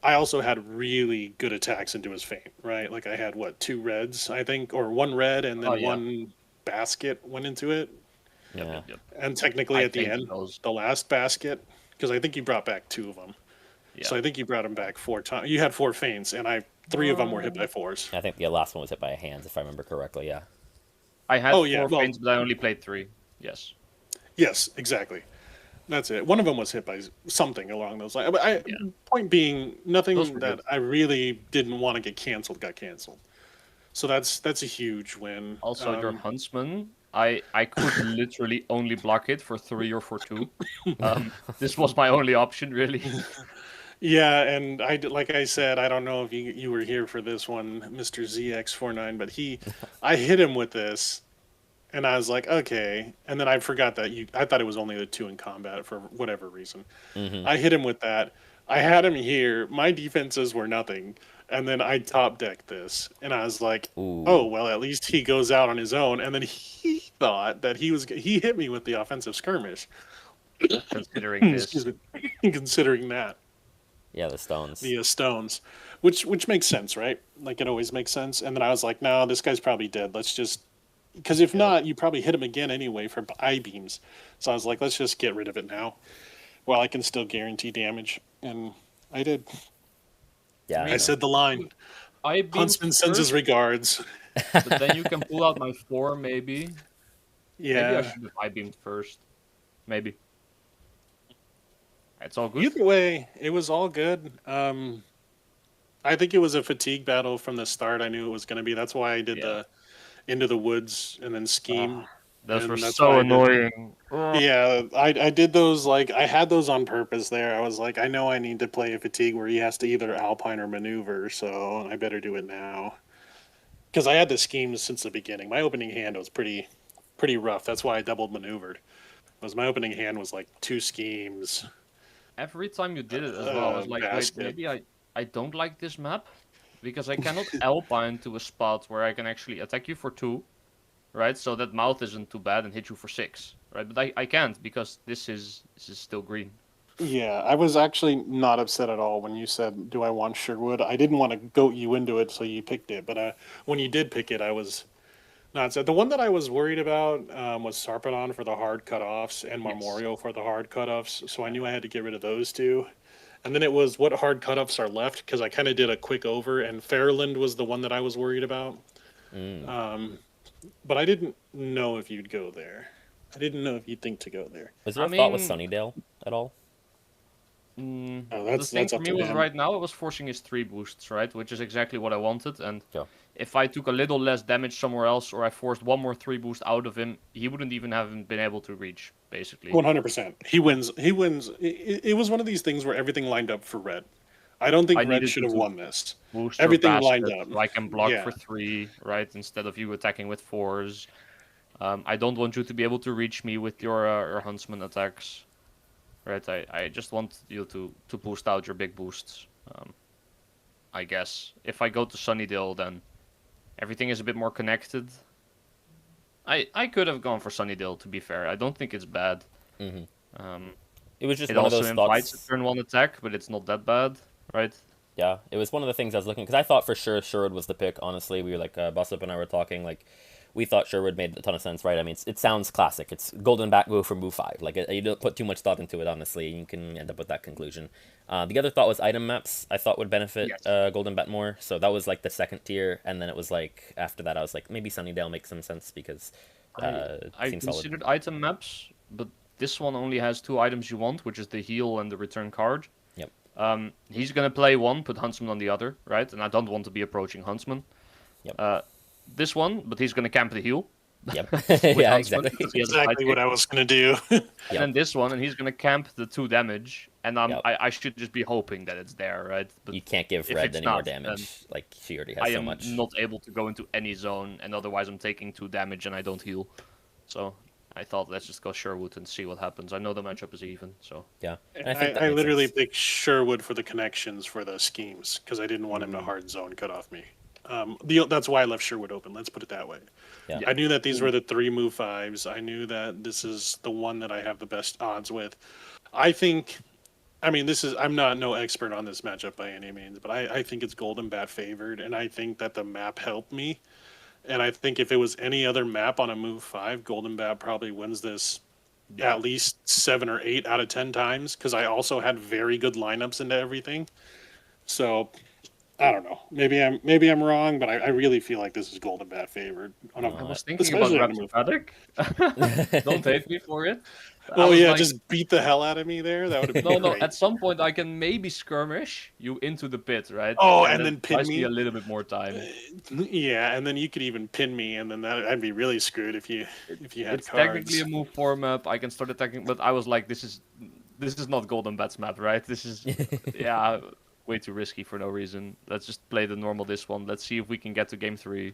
I also had really good attacks into his feint, right? Like I had what, 2 reds, I think, or 1 red, and oh then yeah. one basket went into it, Yep, Yeah. yep, yep. and technically I at the tainted end, those. the last basket, because I think he brought back 2 of them. Yeah. So I think you brought him back 4 times. You had 4 feints, and 3 of them were hit by fours. I think the last one was hit by a hands, if I remember correctly. Yeah. I had Oh yeah, 4 feints, but I only played 3. Yes. yes, exactly. That's it. One of them was hit by something along those lines. But Yeah. point being, Those nothing were that good. I really didn't want to get canceled got canceled. So that's a huge win. Also, your huntsman, I could literally only block it for 3 or for 2. This was my only option, really. Yeah, and like I said, I don't know if you were here for this one, Mister ZX49, but I hit him with this, and I was like, okay, and then I forgot that I thought it was only the 2 in combat for whatever reason. Mm-hmm. I hit him with that. I had him here. My defenses were nothing, and then I top decked this, and I was like, oh Ooh. well, at least he goes out on his own. And then he thought that he hit me with the offensive skirmish. Considering Excuse this. me, considering that. Yeah, the stones. The stones, which makes sense, right? Like it always makes sense. And then I was like, no, this guy's probably dead. Let's just because if Yep. not, you probably hit him again anyway for eye beams. So I was like, let's just get rid of it now, while I can still guarantee damage. And I did. Yeah. I No. said the line. I beamed Huntsman sends his first, regards. but then you can pull out my 4, maybe. Maybe I Yeah. should have I beamed first. Maybe. It's all good. Either way, it was all good. I think it was a fatigue battle from the start. I knew it was going to be. That's why I did Yeah. the into the woods and then scheme, Those were and that's so why I did. annoying. Ugh. Yeah, I did those, like I had those on purpose there. I was like, I know I need to play a fatigue where he has to either alpine or maneuver, so I better do it now. Because I had the schemes since the beginning. My opening hand was pretty rough. That's why I doubled maneuvered. Was my opening hand was like 2 schemes, Every time you did it as well, I was like, wait, basket. maybe I don't like this map because I cannot alpine to a spot where I can actually attack you for 2, right? So that mouth isn't too bad and hit you for 6, right? But I can't because this is still green. Yeah, I was actually not upset at all when you said, "Do I want Sherwood?" I didn't want to goat you into it, so you picked it. But when you did pick it, I was not upset. The one that I was worried about was Sarpedon for the hard cutoffs and Yes. Marmorio for the hard cutoffs. So I knew I had to get rid of those two. And then it was what hard cutoffs are left because I kind of did a quick over, and Fairland was the one that I was worried about. Mm. Um, but I didn't know if you'd go there. I didn't know if you'd think to go there. Was there I a thought with mean, Sunnydale at all? Oh, the thing that's for up me to was him. right now it was forcing his 3 boosts, right? Which is exactly what I wanted. And Yeah. if I took a little less damage somewhere else or I forced one more 3 boost out of him, he wouldn't even have been able to reach, basically. 100%. He wins. He wins. It was one of these things where everything lined up for Red. I don't think I Red needed should you have to won this. boost your Everything lined basket up. so I can block for Yeah. 3, right? Instead of you attacking with 4s. I don't want you to be able to reach me with your huntsman attacks. Right, I just want you to boost out your big boosts. I guess if I go to Sunnydale, then everything is a bit more connected. I could have gone for Sunnydale, to be fair. I don't think it's bad. Mm-hmm. Um, It was just it one of also those invites a thoughts. turn 1 attack, but it's not that bad, right? Yeah, it was one of the things I was looking because I thought for sure Sherwood was the pick. Honestly, we were like Bossup and I were talking like we thought Sherwood made a ton of sense, right? I mean, it sounds classic. It's golden bat go for move 5. Like you don't put too much thought into it, honestly. You can end up with that conclusion. The other thought was item maps. I thought would benefit Yes. golden bat more. So that was like the second tier, and then it was like after that I was like maybe Sunnydale makes some sense because it I seems solid. considered item maps, but this one only has 2 items you want, which is the heal and the return card. Yep. He's gonna play one, put Huntsman on the other, right? And I don't want to be approaching Huntsman. Yep. This one, but he's gonna camp the heal Yep. with Yeah. Huntsman Exactly. because he has a Exactly what sidekick. I was going to do. And Yep. then this one, and he's gonna camp the 2 damage, and Yep. I should just be hoping that it's there, right? But You can't give if Red it's any more not, then damage. Like she already I has so am much. not able to go into any zone, and otherwise I'm taking 2 damage and I don't heal. So I thought let's just go Sherwood and see what happens. I know the matchup is even, so Yeah. And I think that I makes literally sense. picked Sherwood for the connections for the schemes because I didn't want him to Mm. hard zone cut off me. That's why I left Sherwood open. Let's put it that way. Yeah. Yeah. I knew that these were the 3 move 5s. I knew that this is the one that I have the best odds with. I think, I mean, I'm not no expert on this matchup by any means, but I think it's Golden Bat favored, and I think that the map helped me. And I think if it was any other map on a move 5, Golden Bat probably wins this at least 7 or 8 out of 10 times because I also had very good lineups into everything. So I don't know. Maybe I'm wrong, but I really feel like this is Golden Bat favored on No, I was I, thinking about especially on a Raptor move. Paddock. Don't hate me for it. I Well, was yeah, like, just beat the hell out of me there. That would have been no, no. great. At some point, I can maybe skirmish you into the pit, right? Oh, And and that then pin buys me a me. little bit more time. Yeah, and then you could even pin me, and then I'd be really screwed if you had It's technically a cards. move for map. I can start attacking, but I was like, this is not Golden Bats map, right? This is yeah, way too risky for no reason. Let's just play the normal this one. Let's see if we can get to game 3,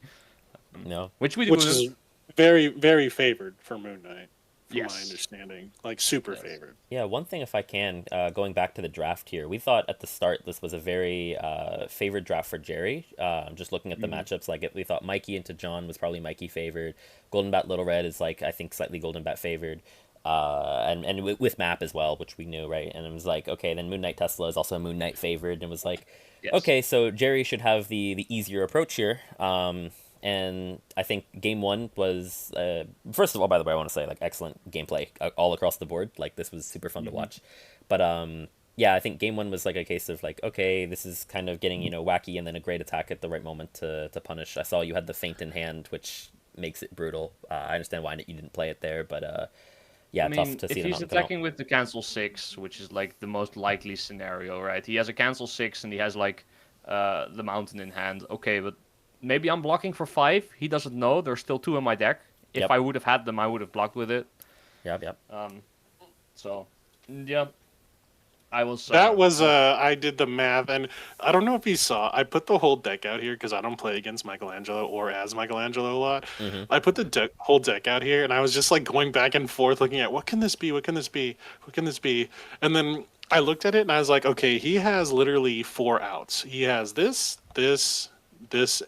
no. which we Which is wouldn't. very, very favored for Moon Knight, from my Yes, understanding. Like super yes. favored. Yeah, one thing, if I can, going back to the draft here, we thought at the start this was a very favored draft for Jerry. Just looking at the Mhm. matchups, like we thought Mikey into John was probably Mikey favored. Golden Bat Little Red is like I think slightly Golden Bat favored, and with Map as well, which we knew, right? And it was like okay, then Moon Knight Tesla is also Moon Knight favored, and it was like Yes. okay, so Jerry should have the easier approach here. And I think game one was first of all, by the way, I want to say like excellent gameplay all across the board. Like this was super fun to Mhm. watch, but yeah, I think game one was like a case of like okay, this is kind of getting wacky, and then a great attack at the right moment to punish. I saw you had the feint in hand, which makes it brutal. I understand why you didn't play it there, but I yeah, tough mean, to see if the he's mountain come out. attacking with the cancel 6, which is like the most likely scenario, right? He has a cancel 6 and he has like the mountain in hand. Okay, but maybe I'm blocking for 5. He doesn't know. There's still 2 in my deck. If Yep, I would have had them, I would have blocked with it. yep, yep, Um, so yeah, I was That was I did the math, and I don't know if you saw. I put the whole deck out here because I don't play against Michelangelo or as Michelangelo a lot. mm-hmm. I put the whole deck out here, and I was just like going back and forth, looking at what can this be, what can this be, what can this be, and then I looked at it and I was like, okay, he has literally 4 outs. He has this,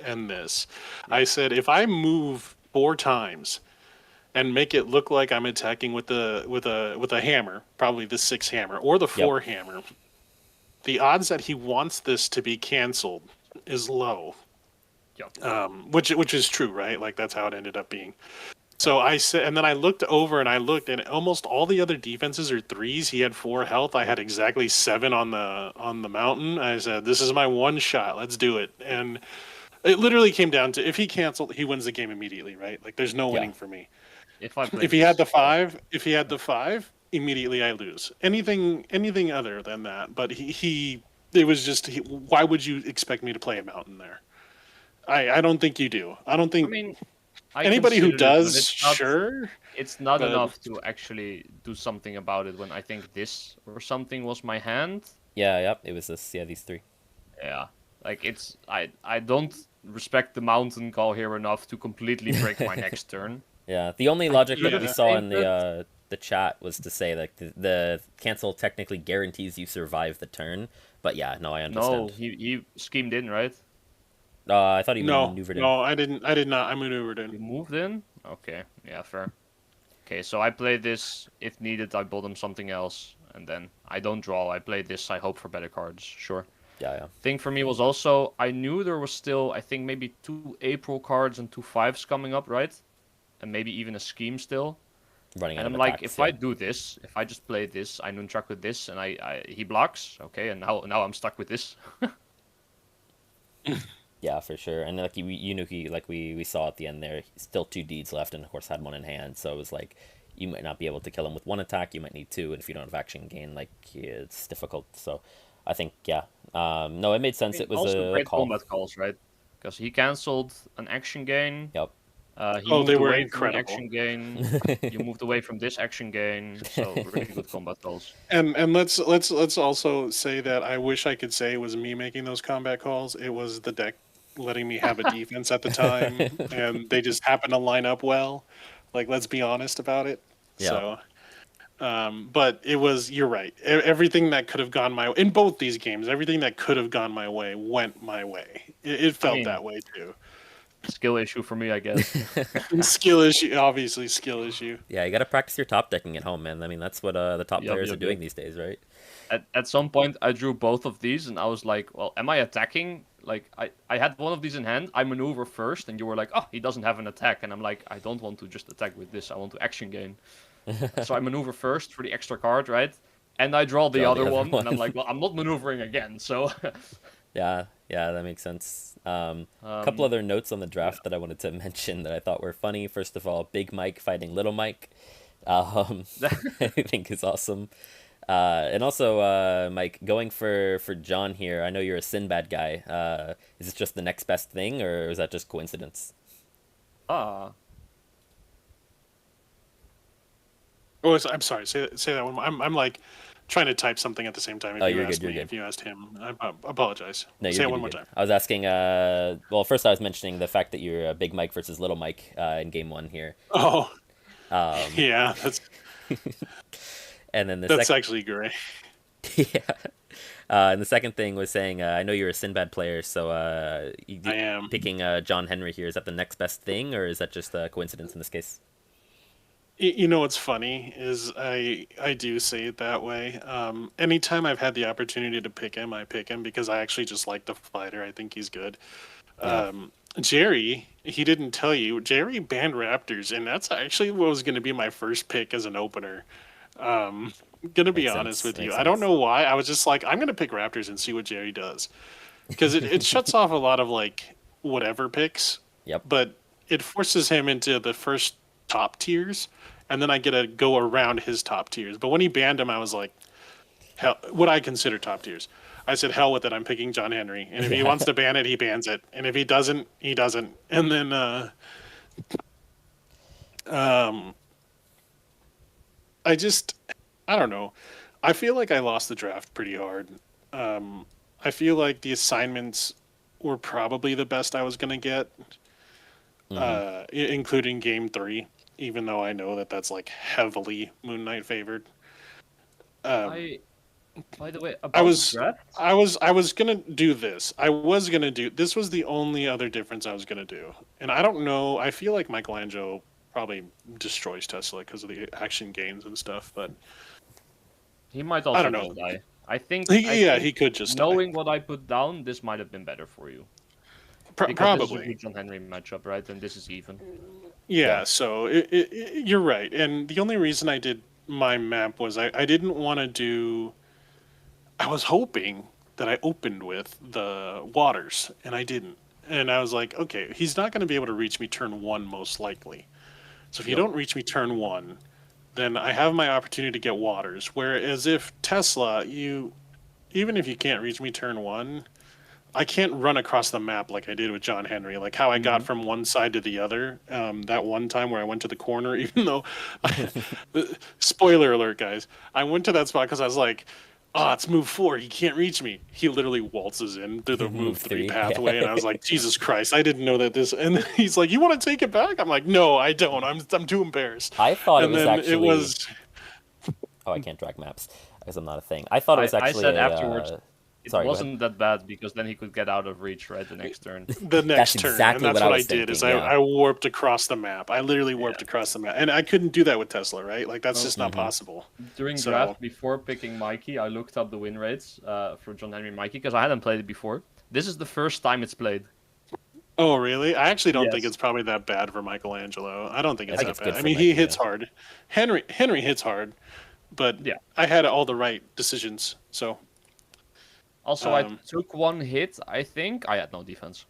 and this. I said if I move 4 times and make it look like I'm attacking with a hammer, probably the 6 hammer or the Yep, 4 hammer, the odds that he wants this to be canceled is low. yeah. Which is true, right? Like that's how it ended up being. So I said, and then I looked over and I looked, and almost all the other defenses are threes. He had 4 health. I had exactly 7 on the mountain. I said, "This is my one shot. Let's do it." And it literally came down to if he canceled, he wins the game immediately, right? Like there's no yeah, winning for me. If I play If he had this, the 5, immediately I lose. Anything other than that, but he it was just why would you expect me to play a mountain there? I don't think you do. I don't I think mean, I anybody who considered it, but does, sure, it's not but enough to actually do something about it when I think this or something was my hand. yeah, yep. It was this, yeah, these three. Yeah, like it's I don't respect the mountain call here enough to completely break my next turn. Yeah, the only I logic could that have we yeah. saw in saved it. the chat was to say like the cancel technically guarantees you survive the turn, but yeah, no, I No, understand. he schemed in, right? I thought he No, maneuvered in. no, I did not. I maneuvered You in. moved in? Okay, yeah, fair. Okay, so I play this. If needed, I build him something else. And then I don't draw. I play this. I hope for better cards. Sure. Yeah, yeah, Thing for me was also, I knew there was still, I think, maybe 2 April cards and 2 5s coming up, right? And maybe even a scheme still. running And out I'm of like, attacks. if I Yeah, do this, if I just play this, I nunchuck with this, and he blocks, okay, and now I'm stuck with this. yeah, for sure. And like you knew he like we saw at the end there, still two deeds left, and of course had one in hand. So it was like you might not be able to kill him with one attack. You might need two, and if you don't have action gain, like it's difficult. So I think yeah, no, it made I sense. mean, It was also a great call. combat calls, right? Because he canceled an action gain. Yep. He Oh, they moved were away from an incredible. action gain. You moved away from this action gain. So really good combat calls. And let's also say that I wish I could say it was me making those combat calls. It was the deck letting me have a defense at the time, and they just happened to line up well. Like let's be honest about it. Yeah. So, but it was you're right. Everything that could have gone my in both these games, everything that could have gone my way went my way. It I felt mean, that way too. skill issue for me, I guess. And skill issue, obviously skill issue. Yeah, you got to practice your top decking at home, man. I mean, that's what the top Yup, players are yup, doing yup. these days, right? At some point, I drew both of these, and I was like, well, am I attacking? Like, I had one of these in hand. I maneuver first, and you were like, oh, he doesn't have an attack. And I'm like, I don't want to just attack with this. I want to action gain. So I maneuver first for the extra card, right? And I draw the Draw the other other one, and I'm one. like, well, I'm not maneuvering again. So, Yeah, yeah, that makes sense. A couple um, other notes on the Yeah. draft that I wanted to mention that I thought were funny. First of all, Big Mike fighting Little Mike, I think is awesome. And also, Mike, going for John here. I know you're a Sinbad guy. Is it just the next best thing, or is that just coincidence? ah, Oh, I'm sorry. Say that one more. I'm like trying to type something at the same time. Oh, If you you're good. asked You're me, good. if you asked him, I apologize. No, you're Say it good. one You're more good. time. I was asking. Well, first I was mentioning the fact that you're Big Mike versus Little Mike in game one here. Oh, Um, yeah. and then the That's second. actually great. Yeah. And the second thing was saying, I know you're a Sinbad player, so I am. picking John Henry here, is that the next best thing, or is that just a coincidence in this case? You know what's funny is I do say it that way. Anytime I've had the opportunity to pick him, I pick him because I actually just like the fighter. I think he's good. Yeah. Jerry, he didn't tell you. Jerry banned Raptors, and that's actually what was going to be my first pick as an opener. Gonna be Makes honest sense. with you. Makes I don't sense. know why. I was just like, I'm gonna pick Raptors and see what Jerry does because it shuts off a lot of like whatever picks, Yep. but it forces him into the first top tiers, and then I get to go around his top tiers. But when he banned him, I was like, hell, what I consider top tiers. I said, hell with it. I'm picking John Henry, and if he Yeah. wants to ban it, he bans it, and if he doesn't, he doesn't. And then, um, I just, I don't know. I feel like I lost the draft pretty hard. Um, I feel like the assignments were probably the best I was gonna get, Hmm. including Game Three, even though I know that that's like heavily Moon Knight favored. Um, I. By the way, I about the was, draft, I was gonna do this. I was gonna do this. Was the only other difference I was gonna do, and I don't know. I feel like Michelangelo probably destroys Tesla because of the action gains and stuff, but he might I also don't know. just die. I think. I Yeah, think he could just die. knowing what I put down, this might have been better for you because this is a Probably. good John Henry matchup, right? And this is even. Yeah. Yeah, so you're right. And the only reason I did my map was I didn't want to do. I was hoping that I opened with the waters, and I didn't. And I was like, okay, he's not going to be able to reach me turn one, most likely. So if you Yep. don't reach me turn one, then I have my opportunity to get waters. Whereas if Tesla, even if you can't reach me turn one, I can't run across the map like I did with John Henry, like how I got Hmm. from one side to the other. That one time where I went to the corner, even though, spoiler alert, guys, I went to that spot because I was like, "Ah, it's move four. He can't reach me." He literally waltzes in through the move Move three three. pathway, and I Yeah. was like, "Jesus Christ, I didn't know that this." And then he's like, "You want to take it back?" I'm like, "No, I don't. I'm too embarrassed." I thought it And was then it actually. was Oh, I can't drag maps because I'm not a thing. I thought it was I actually said a. afterwards it Sorry, go ahead. wasn't that bad because then he could get out of reach right the next turn. the That's next turn, and exactly what that's I what I was did. Is thinking. Yeah. I warped across the map. I literally warped Yeah. across the map, and I couldn't do that with Tesla, right? Like that's So just not Hmm. possible. during So, draft, before picking Mikey, I looked up the win rates for John Henry Mikey because I hadn't played it before. This is the first time it's played. oh really? I actually don't think Yes. it's probably that bad for Michelangelo. I don't think I it's think that it's bad. good I for mean, he Mikey. Yeah. hits hard. Henry hits hard, but Yeah. I had all the right decisions. So, Also, I um, took one hit. I think I had no defense.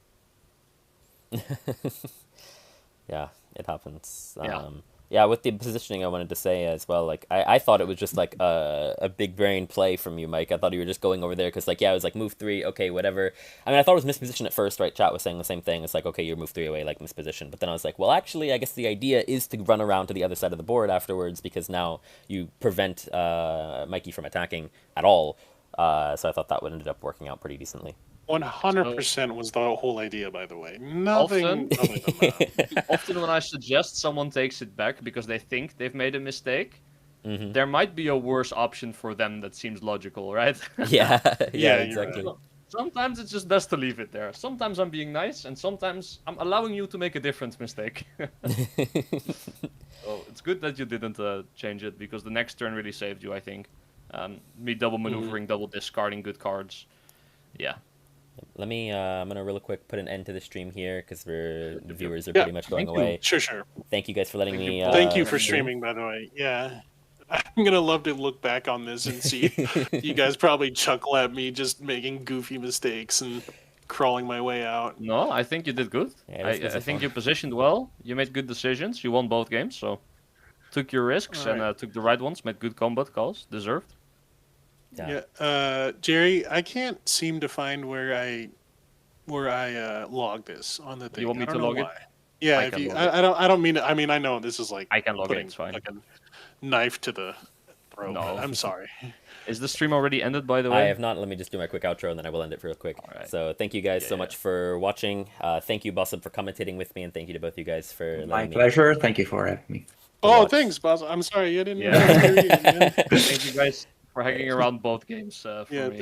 Yeah, it happens. Yeah. Yeah, with the positioning, I wanted to say as well. Like, I thought it was just like a big brain play from you, Mike. I thought you were just going over there because, like, yeah, it was like move three, okay, whatever. I mean, I thought it was misposition at first, right? Chat was saying the same thing. It's like, okay, you're move three away, like misposition. But then I was like, well, actually, I guess the idea is to run around to the other side of the board afterwards because now you prevent Mikey from attacking at all. So I thought that would ended up working out pretty decently. 100% was the whole idea. By the way, nothing Often, other than that. often when I suggest someone takes it back because they think they've made a mistake, Hmm. there might be a worse option for them that seems logical, right? Yeah, yeah, Yeah, you're right. exactly. Sometimes it's just best to leave it there. Sometimes I'm being nice, and sometimes I'm allowing you to make a different mistake. So it's good that you didn't change it because the next turn really saved you, I think. Me double Mhm. maneuvering, double discarding good cards. Yeah. Let me. I'm gonna really quick put an end to the stream here because the viewers are Yeah, pretty much going thank you. away. Sure. Thank you guys for letting Thank you me. both Thank you for for streaming. streaming, by the way. Yeah. I'm gonna love to look back on this and see you guys probably chuckle at me just making goofy mistakes and crawling my way out. No, I think you did good. Yeah, I, this I was think fun. you positioned well. You made good decisions. You won both games, so took your risks All and right. took the right ones. Made good combat calls. Deserved. Yeah. Yeah, Jerry, I can't seem to find where I log this on the thing. You want me I don't to know log it? why. Yeah, I if can you, log it. I don't mean. I mean, I know this is like I can log it. putting It's fine. like a knife to the throat. No. I'm sorry. Is the stream already ended, by the I way? have not. Let me just do my quick outro and then I will end it real quick. Alright. So thank you guys so Yeah. much for watching. Thank you, Bossum, for commentating with me, and thank you to both you guys for My letting me. pleasure. Thank you for having me. Oh, watch. thanks, boss. I'm sorry. I didn't know Yeah. that was Jerry again. Thank you guys for hanging around both games for Yeah, me.